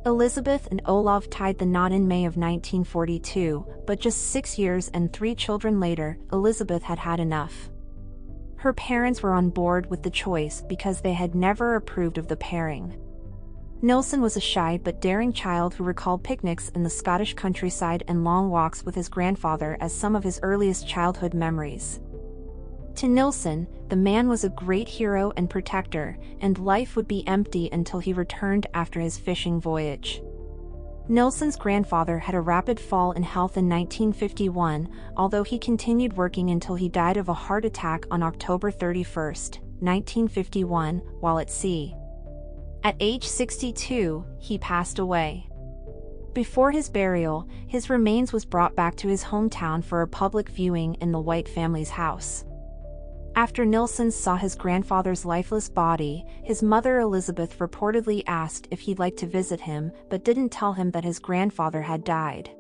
Elizabeth and Olav tied the knot in May of 1942, but just 6 years and 3 children later, Elizabeth had had enough. Her parents were on board with the choice because they had never approved of the pairing. Nilsen was a shy but daring child who recalled picnics in the Scottish countryside and long walks with his grandfather as some of his earliest childhood memories. To Nilsen, the man was a great hero and protector, and life would be empty until he returned after his fishing voyage. Nilsen's grandfather had a rapid fall in health in 1951, although he continued working until he died of a heart attack on October 31, 1951, while at sea. At age 62, he passed away. Before his burial, his remains was brought back to his hometown for a public viewing in the White family's house. After Nilsen saw his grandfather's lifeless body, his mother Elizabeth reportedly asked if he'd like to visit him, but didn't tell him that his grandfather had died.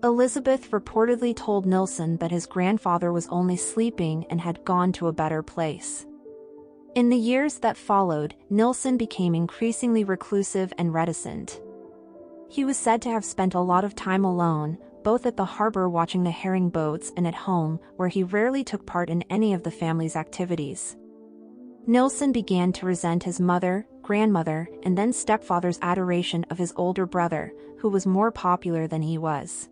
Elizabeth reportedly told Nilsen that his grandfather was only sleeping and had gone to a better place. In the years that followed, Nilsen became increasingly reclusive and reticent. He was said to have spent a lot of time alone, both at the harbor watching the herring boats and at home, where he rarely took part in any of the family's activities. Nilsen began to resent his mother, grandmother, and then stepfather's adoration of his older brother, who was more popular than he was.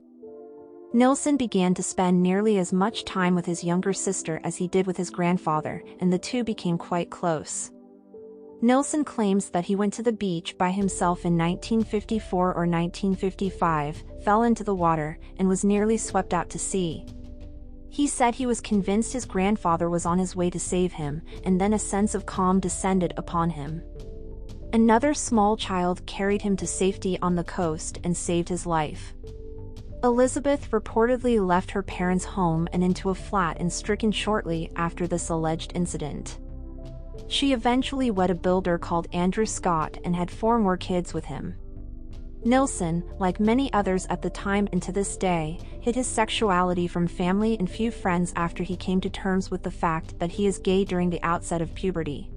Nilsen began to spend nearly as much time with his younger sister as he did with his grandfather, and the two became quite close. Nilsen claims that he went to the beach by himself in 1954 or 1955, fell into the water, and was nearly swept out to sea. He said he was convinced his grandfather was on his way to save him, and then a sense of calm descended upon him. Another small child carried him to safety on the coast and saved his life. Elizabeth reportedly left her parents' home and into a flat in Stricken shortly after this alleged incident. She eventually wed a builder called Andrew Scott and had 4 more kids with him. Nilsen, like many others at the time and to this day, hid his sexuality from family and few friends after he came to terms with the fact that he is gay during the outset of puberty.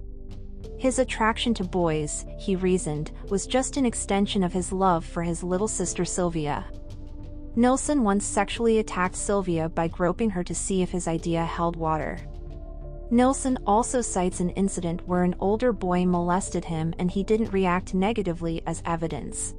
His attraction to boys, he reasoned, was just an extension of his love for his little sister Sylvia. Nilsen once sexually attacked Sylvia by groping her to see if his idea held water. Nilsen also cites an incident where an older boy molested him and he didn't react negatively as evidence.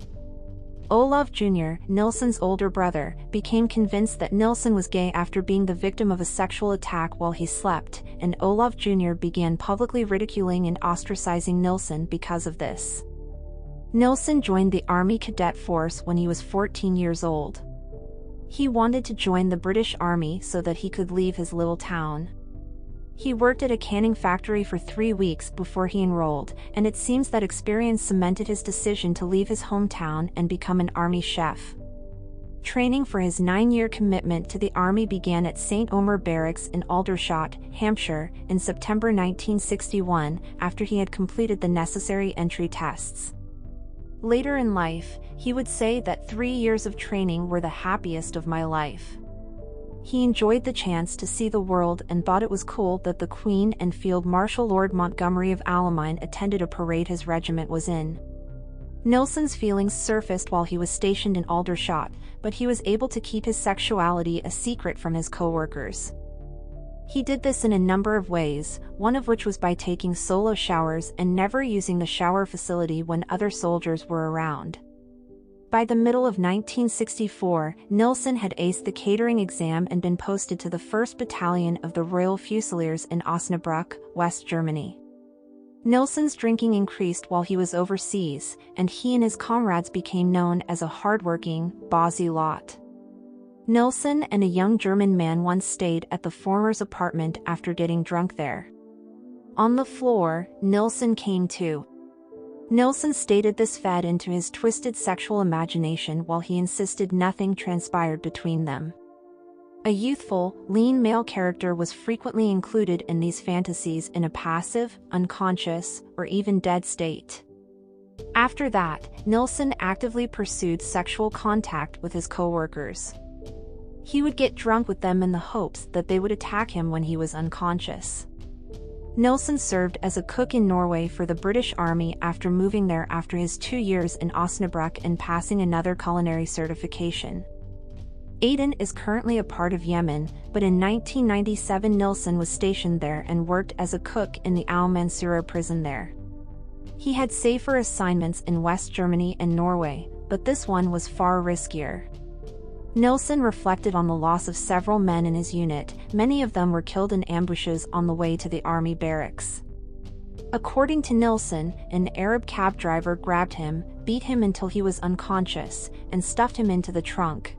Olav Jr., Nilsen's older brother, became convinced that Nilsen was gay after being the victim of a sexual attack while he slept, and Olav Jr. began publicly ridiculing and ostracizing Nilsen because of this. Nilsen joined the Army Cadet Force when he was 14 years old. He wanted to join the British Army so that he could leave his little town. He worked at a canning factory for 3 weeks before he enrolled, and it seems that experience cemented his decision to leave his hometown and become an army chef. Training for his 9-year commitment to the army began at St. Omer Barracks in Aldershot, Hampshire, in September 1961, after he had completed the necessary entry tests. Later in life, he would say that 3 years of training were the happiest of my life. He enjoyed the chance to see the world and thought it was cool that the Queen and Field Marshal Lord Montgomery of Alamein attended a parade his regiment was in. Nilsen's feelings surfaced while he was stationed in Aldershot, but he was able to keep his sexuality a secret from his co-workers. He did this in a number of ways, one of which was by taking solo showers and never using the shower facility when other soldiers were around. By the middle of 1964, Nilsen had aced the catering exam and been posted to the 1st Battalion of the Royal Fusiliers in Osnabrück, West Germany. Nilsen's drinking increased while he was overseas, and he and his comrades became known as a hard-working, bawsy lot. Nilsen and a young German man once stayed at the former's apartment after getting drunk there. On the floor, Nilsen came to. Nilsen stated this fed into his twisted sexual imagination while he insisted nothing transpired between them. A youthful, lean male character was frequently included in these fantasies in a passive, unconscious, or even dead state. After that, Nilsen actively pursued sexual contact with his co-workers. He would get drunk with them in the hopes that they would attack him when he was unconscious. Nilsen served as a cook in Norway for the British Army after moving there after his 2 years in Osnabrück and passing another culinary certification. Aden is currently a part of Yemen, but in 1997 Nilsen was stationed there and worked as a cook in the Al Mansura prison there. He had safer assignments in West Germany and Norway, but this one was far riskier. Nilsen reflected on the loss of several men in his unit. Many of them were killed in ambushes on the way to the army barracks. According to Nilsen, an Arab cab driver grabbed him, beat him until he was unconscious, and stuffed him into the trunk.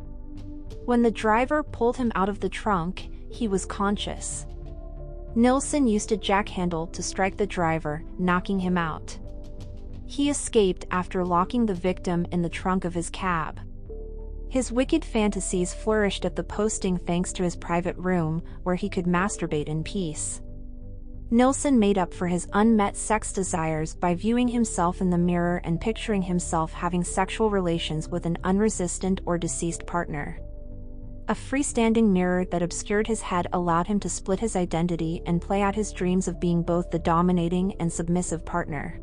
When the driver pulled him out of the trunk, he was conscious. Nilsen used a jackhandle to strike the driver, knocking him out. He escaped after locking the victim in the trunk of his cab. His wicked fantasies flourished at the posting thanks to his private room, where he could masturbate in peace. Nilsen made up for his unmet sex desires by viewing himself in the mirror and picturing himself having sexual relations with an unresistant or deceased partner. A freestanding mirror that obscured his head allowed him to split his identity and play out his dreams of being both the dominating and submissive partner.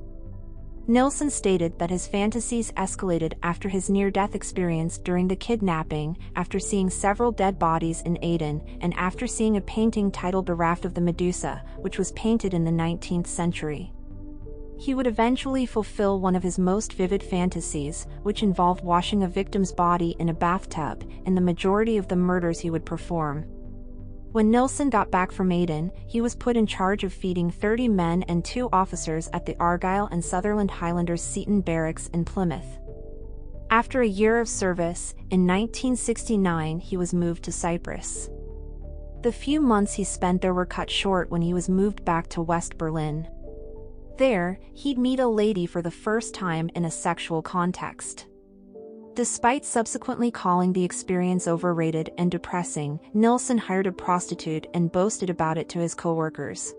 Nilsen stated that his fantasies escalated after his near-death experience during the kidnapping, after seeing several dead bodies in Aden, and after seeing a painting titled The Raft of the Medusa, which was painted in the 19th century. He would eventually fulfill one of his most vivid fantasies, which involved washing a victim's body in a bathtub, in the majority of the murders he would perform. When Nilsen got back from Aden, he was put in charge of feeding 30 men and 2 officers at the Argyll and Sutherland Highlanders Seaton Barracks in Plymouth. After a year of service, in 1969 he was moved to Cyprus. The few months he spent there were cut short when he was moved back to West Berlin. There, he'd meet a lady for the first time in a sexual context. Despite subsequently calling the experience overrated and depressing, Nilsen hired a prostitute and boasted about it to his co-workers.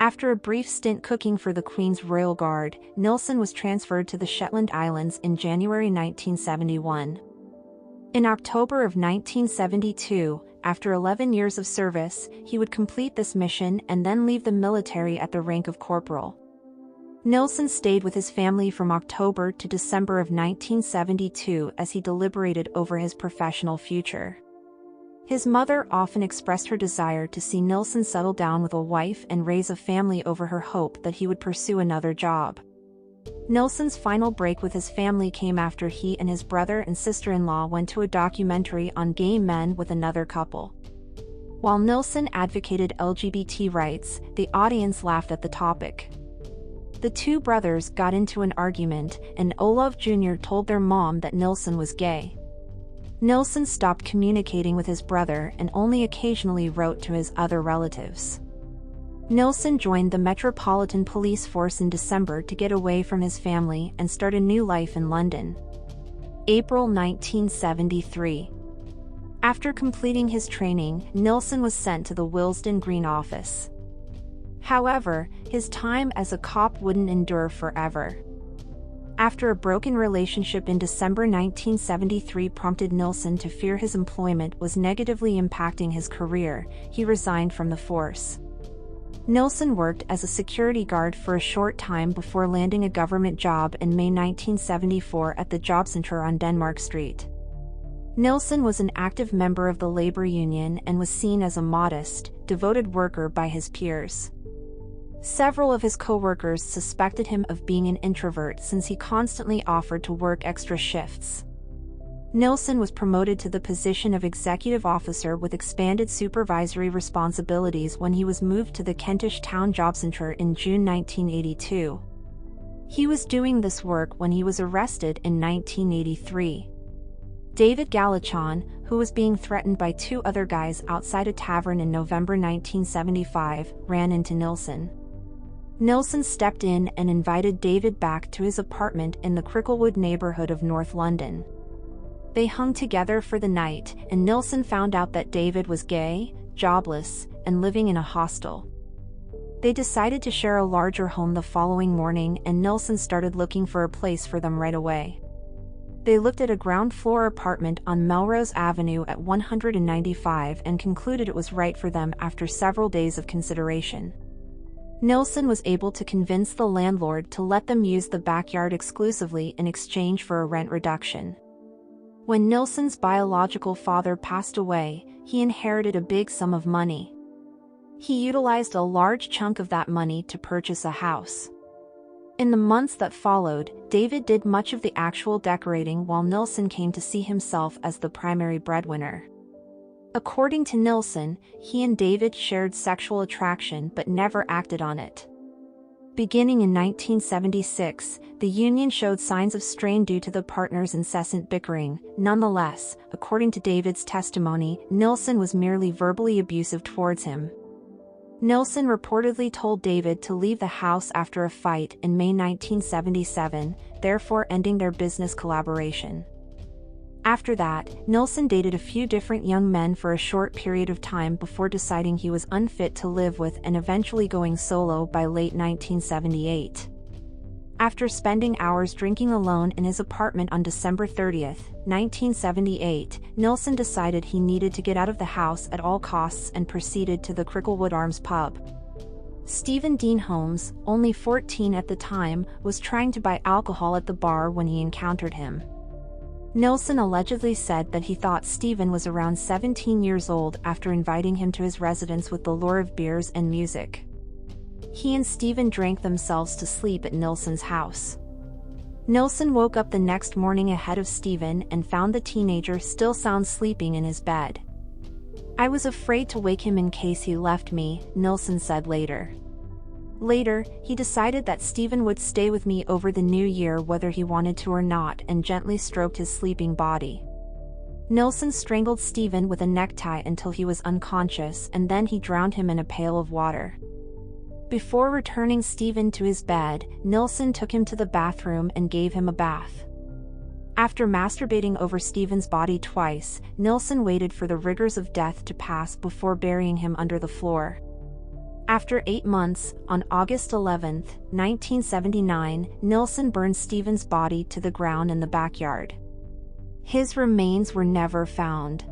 After a brief stint cooking for the Queen's Royal Guard, Nilsen was transferred to the Shetland Islands in January 1971. In October of 1972, after 11 years of service, he would complete this mission and then leave the military at the rank of corporal. Nilsen stayed with his family from October to December of 1972 as he deliberated over his professional future. His mother often expressed her desire to see Nilsen settle down with a wife and raise a family over her hope that he would pursue another job. Nilsen's final break with his family came after he and his brother and sister-in-law went to a documentary on gay men with another couple. While Nilsen advocated LGBT rights, the audience laughed at the topic. The 2 brothers got into an argument, and Olav Jr. told their mom that Nilsen was gay. Nilsen stopped communicating with his brother and only occasionally wrote to his other relatives. Nilsen joined the Metropolitan Police Force in December to get away from his family and start a new life in London. April 1973. After completing his training, Nilsen was sent to the Willesden Green office. However, his time as a cop wouldn't endure forever. After a broken relationship in December 1973 prompted Nilsen to fear his employment was negatively impacting his career, he resigned from the force. Nilsen worked as a security guard for a short time before landing a government job in May 1974 at the Job Centre on Denmark Street. Nilsen was an active member of the labor union and was seen as a modest, devoted worker by his peers. Several of his co-workers suspected him of being an introvert since he constantly offered to work extra shifts. Nilsen was promoted to the position of executive officer with expanded supervisory responsibilities when he was moved to the Kentish Town Job Centre in June 1982. He was doing this work when he was arrested in 1983. David Galachon, who was being threatened by 2 other guys outside a tavern in November 1975, ran into Nilsen. Nilsen stepped in and invited David back to his apartment in the Cricklewood neighborhood of North London. They hung together for the night, and Nilsen found out that David was gay, jobless, and living in a hostel. They decided to share a larger home the following morning, and Nilsen started looking for a place for them right away. They looked at a ground-floor apartment on Melrose Avenue at 195 and concluded it was right for them after several days of consideration. Nilsen was able to convince the landlord to let them use the backyard exclusively in exchange for a rent reduction. When Nilsen's biological father passed away, he inherited a big sum of money. He utilized a large chunk of that money to purchase a house. In the months that followed, David did much of the actual decorating while Nilsen came to see himself as the primary breadwinner. According to Nilsen, he and David shared sexual attraction but never acted on it. Beginning in 1976, the union showed signs of strain due to the partners' incessant bickering. Nonetheless, according to David's testimony, Nilsen was merely verbally abusive towards him. Nilsen reportedly told David to leave the house after a fight in May 1977, therefore ending their business collaboration. After that, Nilsen dated a few different young men for a short period of time before deciding he was unfit to live with and eventually going solo by late 1978. After spending hours drinking alone in his apartment on December 30, 1978, Nilsen decided he needed to get out of the house at all costs and proceeded to the Cricklewood Arms pub. Stephen Dean Holmes, only 14 at the time, was trying to buy alcohol at the bar when he encountered him. Nilsen allegedly said that he thought Stephen was around 17 years old after inviting him to his residence with the lure of beers and music. He and Stephen drank themselves to sleep at Nilsen's house. Nilsen woke up the next morning ahead of Stephen and found the teenager still sound sleeping in his bed. "I was afraid to wake him in case he left me," Nilsen said later. Later, he decided that Stephen would stay with me over the new year whether he wanted to or not and gently stroked his sleeping body. Nilsen strangled Stephen with a necktie until he was unconscious and then he drowned him in a pail of water. Before returning Stephen to his bed, Nilsen took him to the bathroom and gave him a bath. After masturbating over Stephen's body twice, Nilsen waited for the rigors of death to pass before burying him under the floor. After 8 months, on August 11, 1979, Nilsen burned Stephen's body to the ground in the backyard. His remains were never found.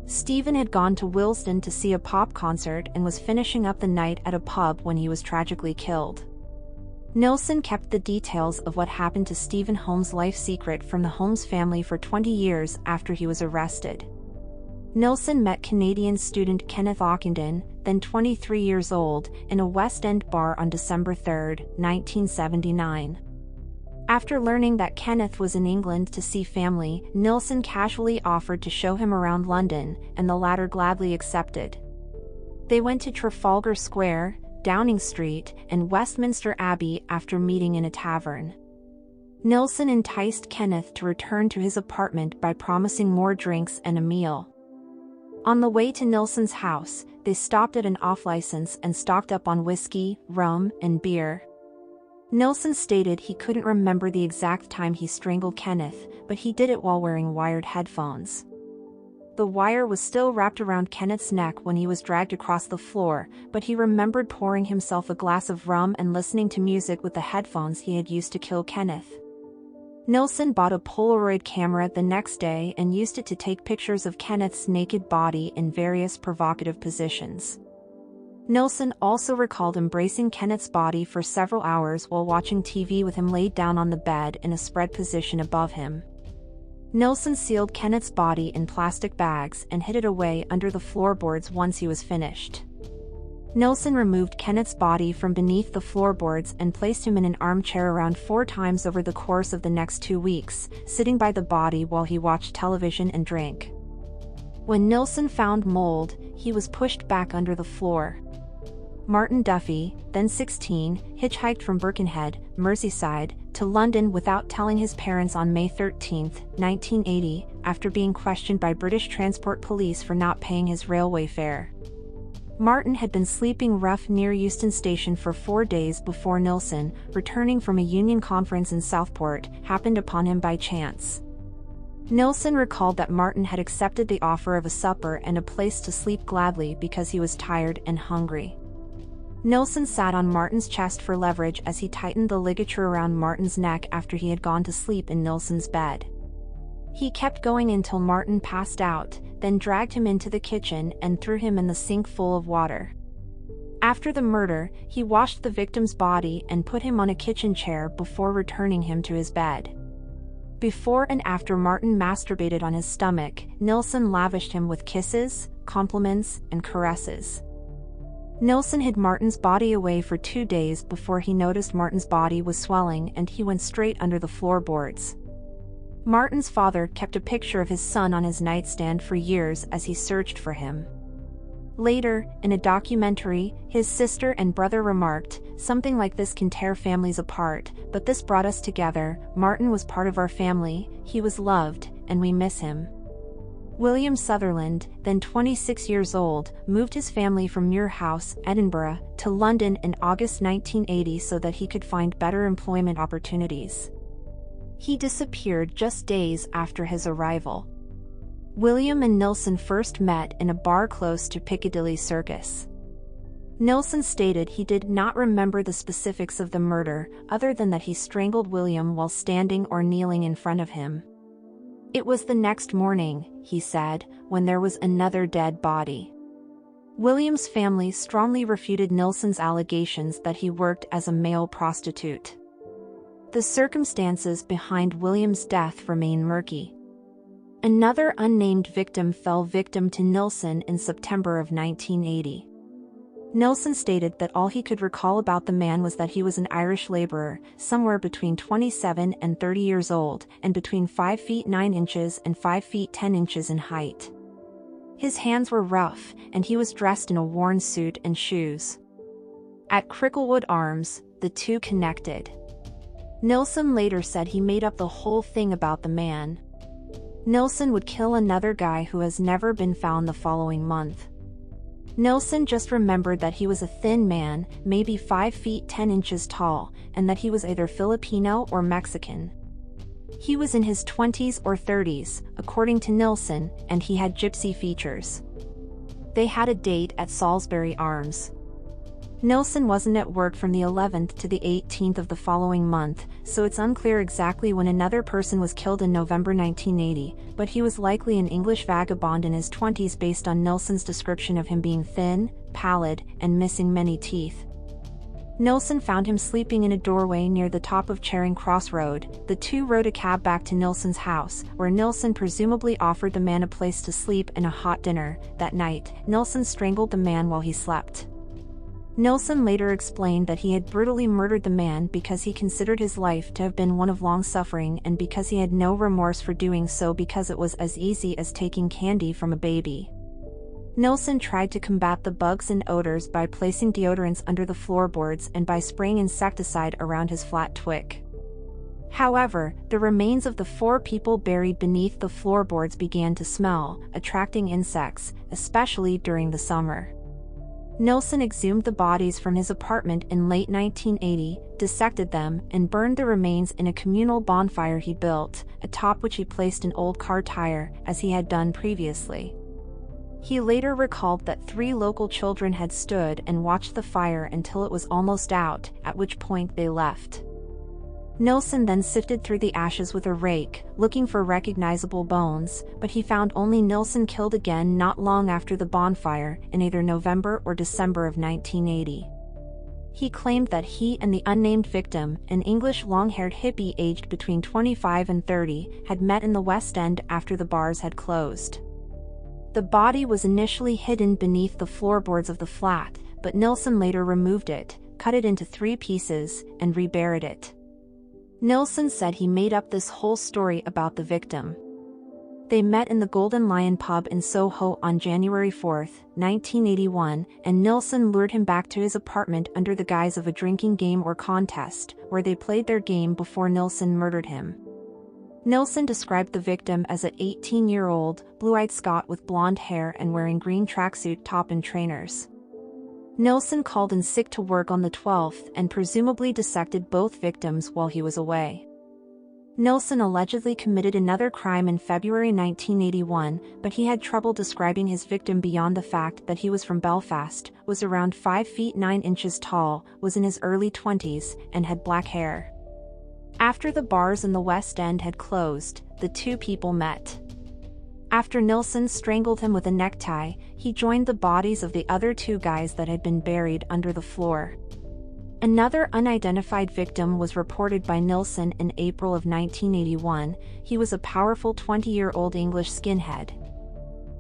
Stephen had gone to Willesden to see a pop concert and was finishing up the night at a pub when he was tragically killed. Nilsen kept the details of what happened to Stephen Holmes' life secret from the Holmes family for 20 years after he was arrested. Nilsen met Canadian student Kenneth Ockenden, then 23 years old, in a West End bar on December 3, 1979. After learning that Kenneth was in England to see family, Nilsen casually offered to show him around London, and the latter gladly accepted. They went to Trafalgar Square, Downing Street, and Westminster Abbey after meeting in a tavern. Nilsen enticed Kenneth to return to his apartment by promising more drinks and a meal. On the way to Nilsen's house, they stopped at an off-license and stocked up on whiskey, rum, and beer. Nilsen stated he couldn't remember the exact time he strangled Kenneth, but he did it while wearing wired headphones. The wire was still wrapped around Kenneth's neck when he was dragged across the floor, but he remembered pouring himself a glass of rum and listening to music with the headphones he had used to kill Kenneth. Nilsen bought a Polaroid camera the next day and used it to take pictures of Kenneth's naked body in various provocative positions. Nilsen also recalled embracing Kenneth's body for several hours while watching TV with him laid down on the bed in a spread position above him. Nilsen sealed Kenneth's body in plastic bags and hid it away under the floorboards once he was finished. Nilsen removed Kenneth's body from beneath the floorboards and placed him in an armchair around 4 times over the course of the next 2 weeks, sitting by the body while he watched television and drank. When Nilsen found mold, he was pushed back under the floor. Martin Duffy, then 16, hitchhiked from Birkenhead, Merseyside, to London without telling his parents on May 13, 1980, after being questioned by British Transport Police for not paying his railway fare. Martin had been sleeping rough near Euston Station for 4 days before Nilsen, returning from a union conference in Southport, happened upon him by chance. Nilsen recalled that Martin had accepted the offer of a supper and a place to sleep gladly because he was tired and hungry. Nilsen sat on Martin's chest for leverage as he tightened the ligature around Martin's neck after he had gone to sleep in Nilsen's bed. He kept going until Martin passed out, then dragged him into the kitchen and threw him in the sink full of water. After the murder, he washed the victim's body and put him on a kitchen chair before returning him to his bed. Before and after Martin masturbated on his stomach, Nilsen lavished him with kisses, compliments, and caresses. Nilsen hid Martin's body away for 2 days before he noticed Martin's body was swelling and he went straight under the floorboards. Martin's father kept a picture of his son on his nightstand for years as he searched for him. Later, in a documentary, his sister and brother remarked, "Something like this can tear families apart, but this brought us together. Martin was part of our family, he was loved, and we miss him." William Sutherland, then 26 years old, moved his family from Muir House, Edinburgh, to London in August 1980 so that he could find better employment opportunities. He disappeared just days after his arrival. William and Nilsen first met in a bar close to Piccadilly Circus. Nilsen stated he did not remember the specifics of the murder, other than that he strangled William while standing or kneeling in front of him. It was the next morning, he said, when there was another dead body. William's family strongly refuted Nilsen's allegations that he worked as a male prostitute. The circumstances behind William's death remain murky. Another unnamed victim fell victim to Nilsen in September of 1980. Nilsen stated that all he could recall about the man was that he was an Irish laborer, somewhere between 27 and 30 years old, and between 5 feet 9 inches and 5 feet 10 inches in height. His hands were rough, and he was dressed in a worn suit and shoes. At Cricklewood Arms, the two connected. Nilsen later said he made up the whole thing about the man. Nilsen would kill another guy who has never been found the following month. Nilsen just remembered that he was a thin man, maybe 5 feet 10 inches tall, and that he was either Filipino or Mexican. He was in his 20s or 30s, according to Nilsen, and he had gypsy features. They had a date at Salisbury Arms. Nilsen wasn't at work from the 11th to the 18th of the following month, so it's unclear exactly when another person was killed in November 1980, but he was likely an English vagabond in his 20s based on Nilsen's description of him being thin, pallid, and missing many teeth. Nilsen found him sleeping in a doorway near the top of Charing Cross Road. The two rode a cab back to Nilsen's house, where Nilsen presumably offered the man a place to sleep and a hot dinner. That night, Nilsen strangled the man while he slept. Nilsen later explained that he had brutally murdered the man because he considered his life to have been one of long suffering and because he had no remorse for doing so because it was as easy as taking candy from a baby. Nilsen tried to combat the bugs and odors by placing deodorants under the floorboards and by spraying insecticide around his flat twic. However, the remains of the 4 people buried beneath the floorboards began to smell, attracting insects, especially during the summer. Nilsen exhumed the bodies from his apartment in late 1980, dissected them, and burned the remains in a communal bonfire he built, atop which he placed an old car tire, as he had done previously. He later recalled that 3 local children had stood and watched the fire until it was almost out, at which point they left. Nilsen then sifted through the ashes with a rake, looking for recognizable bones, but he found only Nilsen killed again not long after the bonfire, in either November or December of 1980. He claimed that he and the unnamed victim, an English long-haired hippie aged between 25 and 30, had met in the West End after the bars had closed. The body was initially hidden beneath the floorboards of the flat, but Nilsen later removed it, cut it into 3 pieces, and reburied it. Nilsen said he made up this whole story about the victim. They met in the Golden Lion pub in Soho on January 4, 1981, and Nilsen lured him back to his apartment under the guise of a drinking game or contest, where they played their game before Nilsen murdered him. Nilsen described the victim as an 18-year-old, blue-eyed Scot with blonde hair and wearing green tracksuit top and trainers. Nilsen called in sick to work on the 12th and presumably dissected both victims while he was away. Nilsen allegedly committed another crime in February 1981, but he had trouble describing his victim beyond the fact that he was from Belfast, was around 5 feet 9 inches tall, was in his early 20s, and had black hair. After the bars in the West End had closed, the 2 people met. After Nilsen strangled him with a necktie, he joined the bodies of the other 2 guys that had been buried under the floor. Another unidentified victim was reported by Nilsen in April of 1981. He was a powerful 20-year-old English skinhead.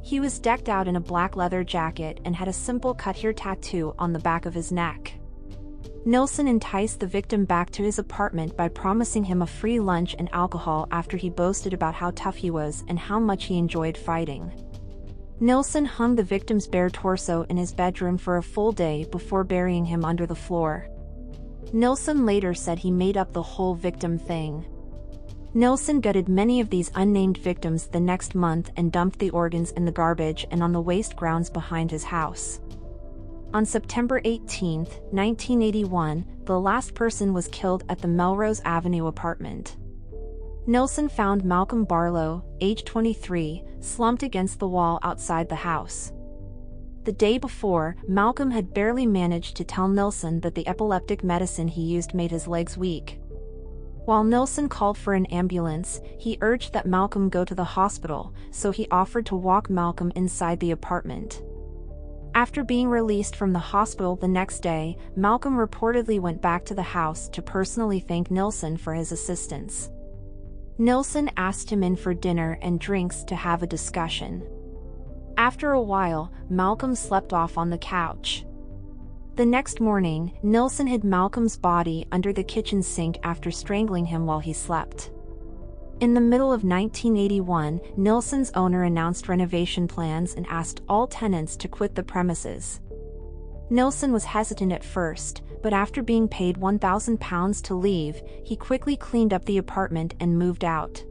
He was decked out in a black leather jacket and had a simple cut-here tattoo on the back of his neck. Nilsen enticed the victim back to his apartment by promising him a free lunch and alcohol after he boasted about how tough he was and how much he enjoyed fighting. Nilsen hung the victim's bare torso in his bedroom for a full day before burying him under the floor. Nilsen later said he made up the whole victim thing. Nilsen gutted many of these unnamed victims the next month and dumped the organs in the garbage and on the waste grounds behind his house. On September 18, 1981, the last person was killed at the Melrose Avenue apartment. Nilsen found Malcolm Barlow, age 23, slumped against the wall outside the house. The day before, Malcolm had barely managed to tell Nilsen that the epileptic medicine he used made his legs weak. While Nilsen called for an ambulance, he urged that Malcolm go to the hospital, so he offered to walk Malcolm inside the apartment. After being released from the hospital the next day, Malcolm reportedly went back to the house to personally thank Nilsen for his assistance. Nilsen asked him in for dinner and drinks to have a discussion. After a while, Malcolm slept off on the couch. The next morning, Nilsen hid Malcolm's body under the kitchen sink after strangling him while he slept. In the middle of 1981, Nilsen's owner announced renovation plans and asked all tenants to quit the premises. Nilsen was hesitant at first, but after being paid £1,000 to leave, he quickly cleaned up the apartment and moved out.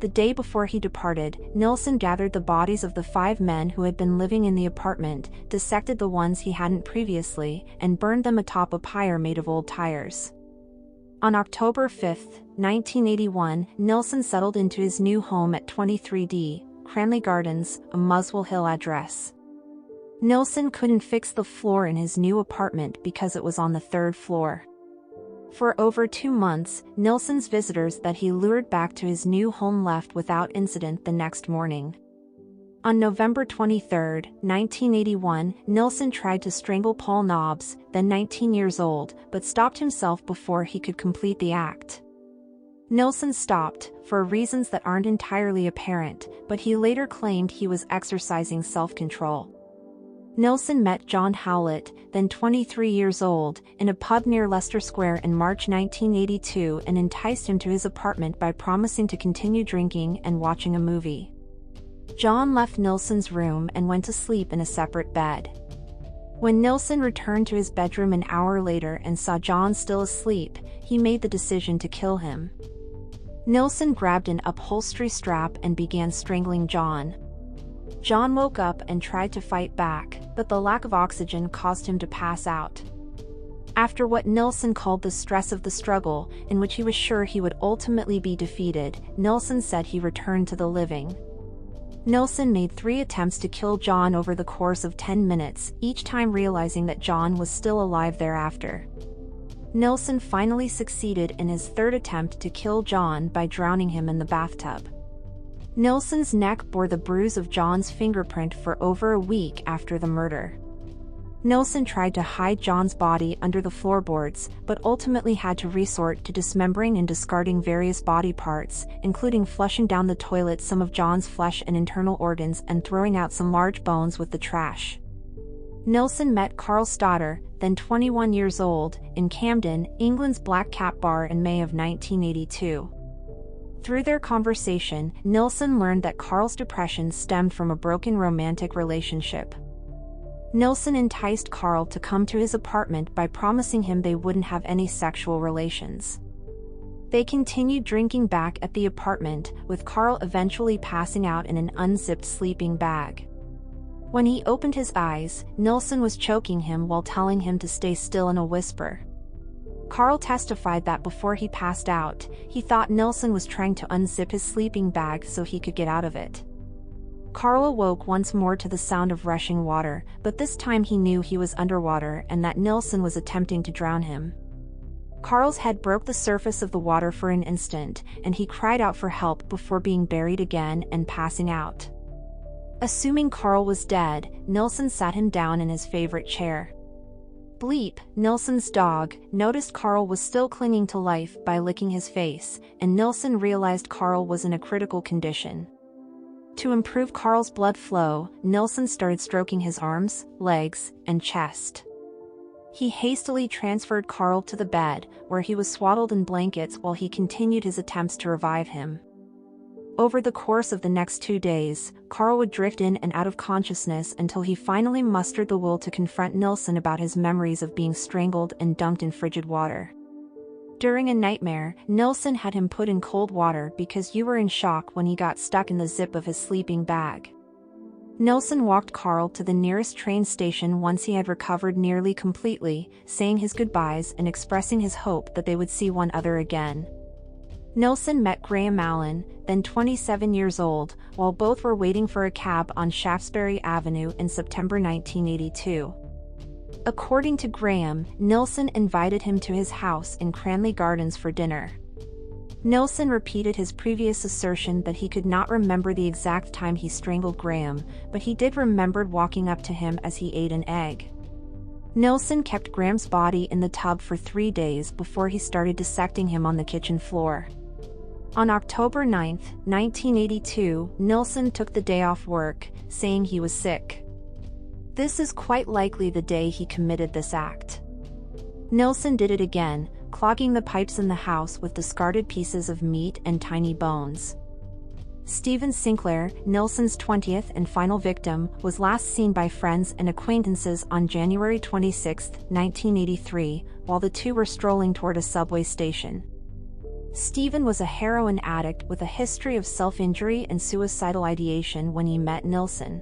The day before he departed, Nilsen gathered the bodies of the 5 men who had been living in the apartment, dissected the ones he hadn't previously, and burned them atop a pyre made of old tires. On October 5, 1981, Nilsen settled into his new home at 23D, Cranley Gardens, a Muswell Hill address. Nilsen couldn't fix the floor in his new apartment because it was on the 3rd floor. For over 2 months, Nilsen's visitors that he lured back to his new home left without incident the next morning. On November 23, 1981, Nilsen tried to strangle Paul Nobbs, then 19 years old, but stopped himself before he could complete the act. Nilsen stopped, for reasons that aren't entirely apparent, but he later claimed he was exercising self-control. Nilsen met John Howlett, then 23 years old, in a pub near Leicester Square in March 1982 and enticed him to his apartment by promising to continue drinking and watching a movie. John left Nilsen's room and went to sleep in a separate bed. When Nilsen returned to his bedroom an hour later and saw John still asleep, he made the decision to kill him. Nilsen grabbed an upholstery strap and began strangling John. John woke up and tried to fight back, but the lack of oxygen caused him to pass out. After what Nilsen called the stress of the struggle, in which he was sure he would ultimately be defeated, Nilsen said he returned to the living. Nilsen made 3 attempts to kill John over the course of 10 minutes, each time realizing that John was still alive thereafter. Nilsen finally succeeded in his 3rd attempt to kill John by drowning him in the bathtub. Nilsen's neck bore the bruise of John's fingerprint for over a week after the murder. Nilsen tried to hide John's body under the floorboards, but ultimately had to resort to dismembering and discarding various body parts, including flushing down the toilet some of John's flesh and internal organs and throwing out some large bones with the trash. Nilsen met Carl Stoddard, then 21 years old, in Camden, England's Black Cat Bar in May of 1982. Through their conversation, Nilsen learned that Carl's depression stemmed from a broken romantic relationship. Nilsen enticed Carl to come to his apartment by promising him they wouldn't have any sexual relations. They continued drinking back at the apartment, with Carl eventually passing out in an unzipped sleeping bag. When he opened his eyes, Nilsen was choking him while telling him to stay still in a whisper. Carl testified that before he passed out, he thought Nilsen was trying to unzip his sleeping bag so he could get out of it. Carl awoke once more to the sound of rushing water, but this time he knew he was underwater and that Nilsen was attempting to drown him. Carl's head broke the surface of the water for an instant, and he cried out for help before being buried again and passing out. Assuming Carl was dead, Nilsen sat him down in his favorite chair. Bleep, Nilsen's dog, noticed Carl was still clinging to life by licking his face, and Nilsen realized Carl was in a critical condition. To improve Carl's blood flow, Nilsen started stroking his arms, legs, and chest. He hastily transferred Carl to the bed, where he was swaddled in blankets while he continued his attempts to revive him. Over the course of the next 2 days, Carl would drift in and out of consciousness until he finally mustered the will to confront Nilsen about his memories of being strangled and dunked in frigid water. During a nightmare, Nilsen had him put in cold water because you were in shock when he got stuck in the zip of his sleeping bag. Nilsen walked Carl to the nearest train station once he had recovered nearly completely, saying his goodbyes and expressing his hope that they would see one other again. Nilsen met Graham Allen, then 27 years old, while both were waiting for a cab on Shaftesbury Avenue in September 1982. According to Graham, Nilsen invited him to his house in Cranley Gardens for dinner. Nilsen repeated his previous assertion that he could not remember the exact time he strangled Graham, but he did remember walking up to him as he ate an egg. Nilsen kept Graham's body in the tub for 3 days before he started dissecting him on the kitchen floor. On October 9, 1982, Nilsen took the day off work, saying he was sick. This is quite likely the day he committed this act. Nilsen did it again, clogging the pipes in the house with discarded pieces of meat and tiny bones. Stephen Sinclair, Nilsen's 20th and final victim, was last seen by friends and acquaintances on January 26, 1983, while the two were strolling toward a subway station. Stephen was a heroin addict with a history of self-injury and suicidal ideation when he met Nilsen.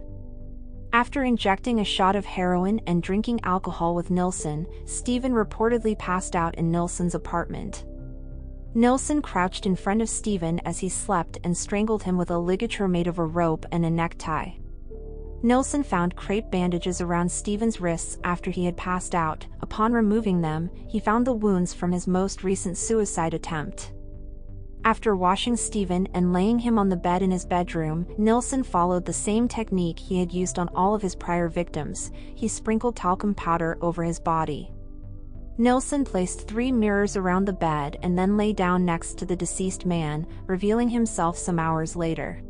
After injecting a shot of heroin and drinking alcohol with Nilsen, Stephen reportedly passed out in Nilsen's apartment. Nilsen crouched in front of Stephen as he slept and strangled him with a ligature made of a rope and a necktie. Nilsen found crepe bandages around Stephen's wrists after he had passed out. Upon removing them, he found the wounds from his most recent suicide attempt. After washing Stephen and laying him on the bed in his bedroom, Nilsen followed the same technique he had used on all of his prior victims. He sprinkled talcum powder over his body. Nilsen placed 3 mirrors around the bed and then lay down next to the deceased man, revealing himself some hours later.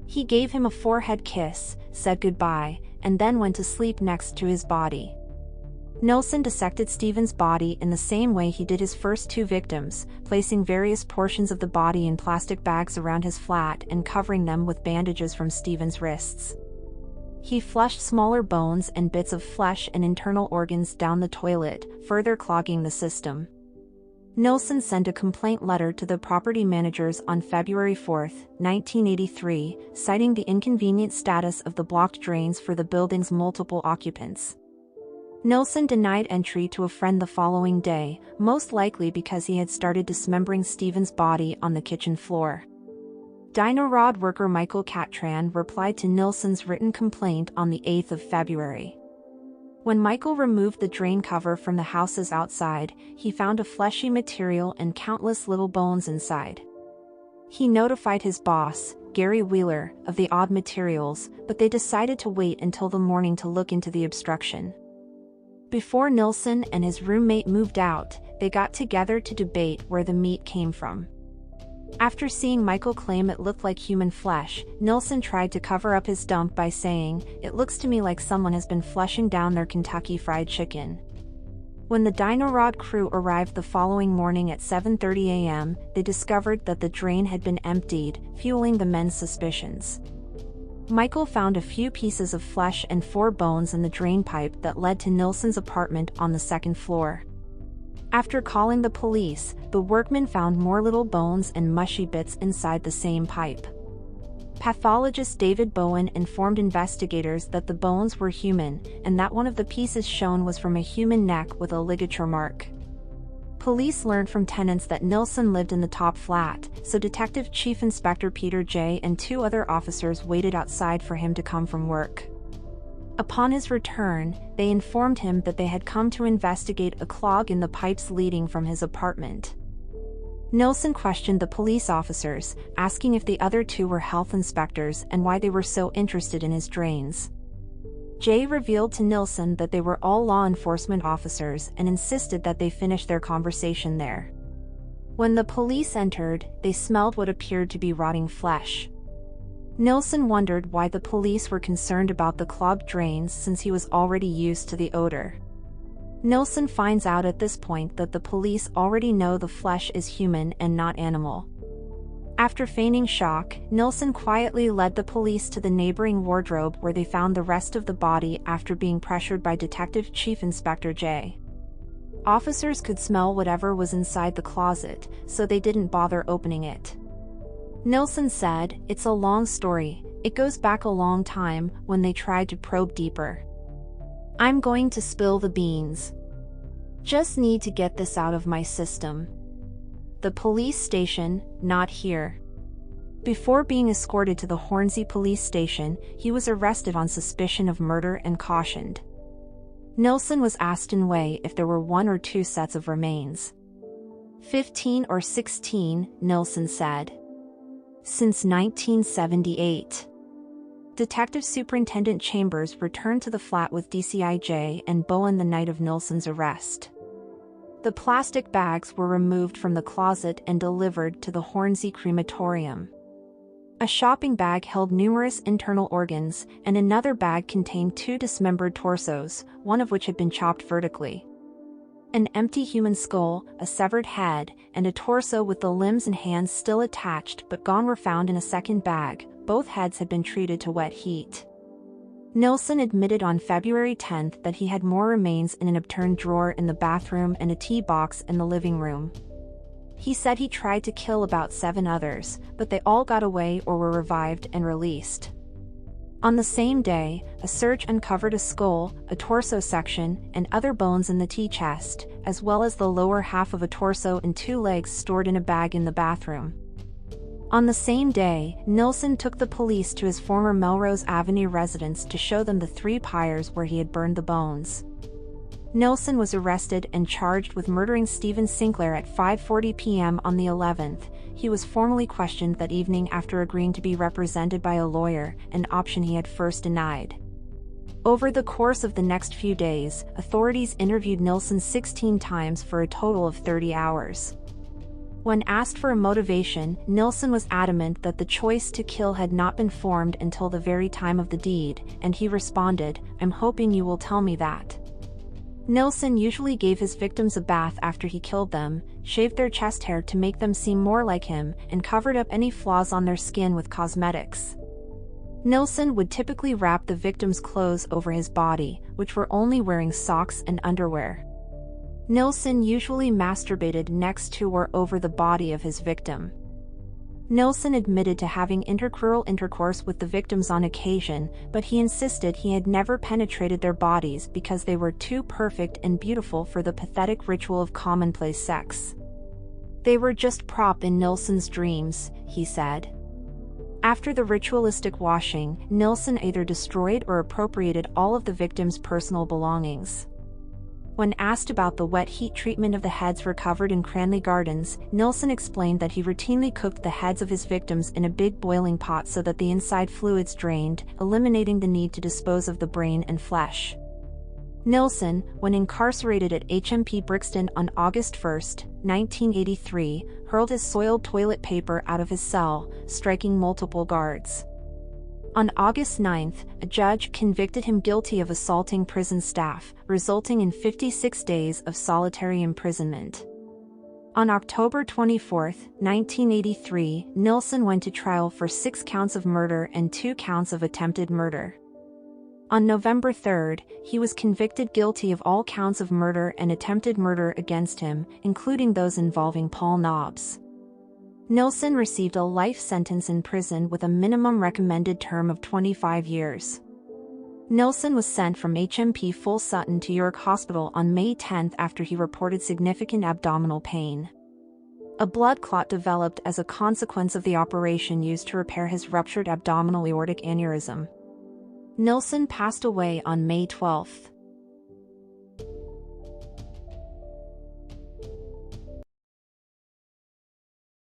He gave him a forehead kiss, said goodbye, and then went to sleep next to his body. Nilsen dissected Stephen's body in the same way he did his first 2 victims, placing various portions of the body in plastic bags around his flat and covering them with bandages from Stephen's wrists. He flushed smaller bones and bits of flesh and internal organs down the toilet, further clogging the system. Nilsen sent a complaint letter to the property managers on February 4, 1983, citing the inconvenient status of the blocked drains for the building's multiple occupants. Nilsen denied entry to a friend the following day, most likely because he had started dismembering Stephen's body on the kitchen floor. Dino Rod worker Michael Catran replied to Nilsen's written complaint on the 8th of February. When Michael removed the drain cover from the houses outside, he found a fleshy material and countless little bones inside. He notified his boss, Gary Wheeler, of the odd materials, but they decided to wait until the morning to look into the obstruction. Before Nilsen and his roommate moved out, they got together to debate where the meat came from. After seeing Michael claim it looked like human flesh, Nilsen tried to cover up his dump by saying, "It looks to me like someone has been flushing down their Kentucky Fried Chicken." When the Dino Rod crew arrived the following morning at 7:30 a.m., they discovered that the drain had been emptied, fueling the men's suspicions. Michael found a few pieces of flesh and 4 bones in the drain pipe that led to Nilsen's apartment on the 2nd floor. After calling the police, the workmen found more little bones and mushy bits inside the same pipe. Pathologist David Bowen informed investigators that the bones were human, and that one of the pieces shown was from a human neck with a ligature mark. Police learned from tenants that Nilsen lived in the top flat, so Detective Chief Inspector Peter J. and 2 other officers waited outside for him to come from work. Upon his return, they informed him that they had come to investigate a clog in the pipes leading from his apartment. Nilsen questioned the police officers, asking if the other 2 were health inspectors and why they were so interested in his drains. Jay revealed to Nilsen that they were all law enforcement officers and insisted that they finish their conversation there. When the police entered, they smelled what appeared to be rotting flesh. Nilsen wondered why the police were concerned about the clogged drains since he was already used to the odor. Nilsen finds out at this point that the police already know the flesh is human and not animal. After feigning shock, Nilsen quietly led the police to the neighboring wardrobe where they found the rest of the body after being pressured by Detective Chief Inspector J. Officers could smell whatever was inside the closet, so they didn't bother opening it. Nilsen said, "It's a long story, it goes back a long time when they tried to probe deeper. I'm going to spill the beans. Just need to get this out of my system. The police station, not here." Before being escorted to the Hornsey police station, he was arrested on suspicion of murder and cautioned. Nilsen was asked in Way if there were 1 or 2 sets of remains. 15 or 16, Nilsen said. Since 1978. Detective Superintendent Chambers returned to the flat with DCIJ and Bowen the night of Nilsen's arrest. The plastic bags were removed from the closet and delivered to the Hornsey crematorium. A shopping bag held numerous internal organs, and another bag contained 2 dismembered torsos, one of which had been chopped vertically. An empty human skull, a severed head, and a torso with the limbs and hands still attached but gone were found in a second bag. Both heads had been treated to wet heat. Nilsen admitted on February 10 that he had more remains in an upturned drawer in the bathroom and a tea box in the living room. He said he tried to kill about 7 others, but they all got away or were revived and released. On the same day, a search uncovered a skull, a torso section, and other bones in the tea chest, as well as the lower half of a torso and 2 legs stored in a bag in the bathroom. On the same day, Nilsen took the police to his former Melrose Avenue residence to show them the 3 pyres where he had burned the bones. Nilsen was arrested and charged with murdering Stephen Sinclair at 5:40 p.m. on the 11th. He was formally questioned that evening after agreeing to be represented by a lawyer, an option he had first denied. Over the course of the next few days, authorities interviewed Nilsen 16 times for a total of 30 hours. When asked for a motivation, Nilsen was adamant that the choice to kill had not been formed until the very time of the deed, and he responded, "I'm hoping you will tell me that." Nilsen usually gave his victims a bath after he killed them, shaved their chest hair to make them seem more like him, and covered up any flaws on their skin with cosmetics. Nilsen would typically wrap the victim's clothes over his body, which were only wearing socks and underwear. Nilsen usually masturbated next to or over the body of his victim. Nilsen admitted to having intercrural intercourse with the victims on occasion, but he insisted he had never penetrated their bodies because they were too perfect and beautiful for the pathetic ritual of commonplace sex. They were just prop in Nilsen's dreams, he said. After the ritualistic washing, Nilsen either destroyed or appropriated all of the victims' personal belongings. When asked about the wet heat treatment of the heads recovered in Cranley Gardens, Nilsen explained that he routinely cooked the heads of his victims in a big boiling pot so that the inside fluids drained, eliminating the need to dispose of the brain and flesh. Nilsen, when incarcerated at HMP Brixton on August 1, 1983, hurled his soiled toilet paper out of his cell, striking multiple guards. On August 9, a judge convicted him guilty of assaulting prison staff, resulting in 56 days of solitary imprisonment. On October 24, 1983, Nilsen went to trial for 6 counts of murder and 2 counts of attempted murder. On November 3, he was convicted guilty of all counts of murder and attempted murder against him, including those involving Paul Nobbs. Nilsen received a life sentence in prison with a minimum recommended term of 25 years. Nilsen was sent from HMP Full Sutton to York Hospital on May 10 after he reported significant abdominal pain. A blood clot developed as a consequence of the operation used to repair his ruptured abdominal aortic aneurysm. Nilsen passed away on May 12.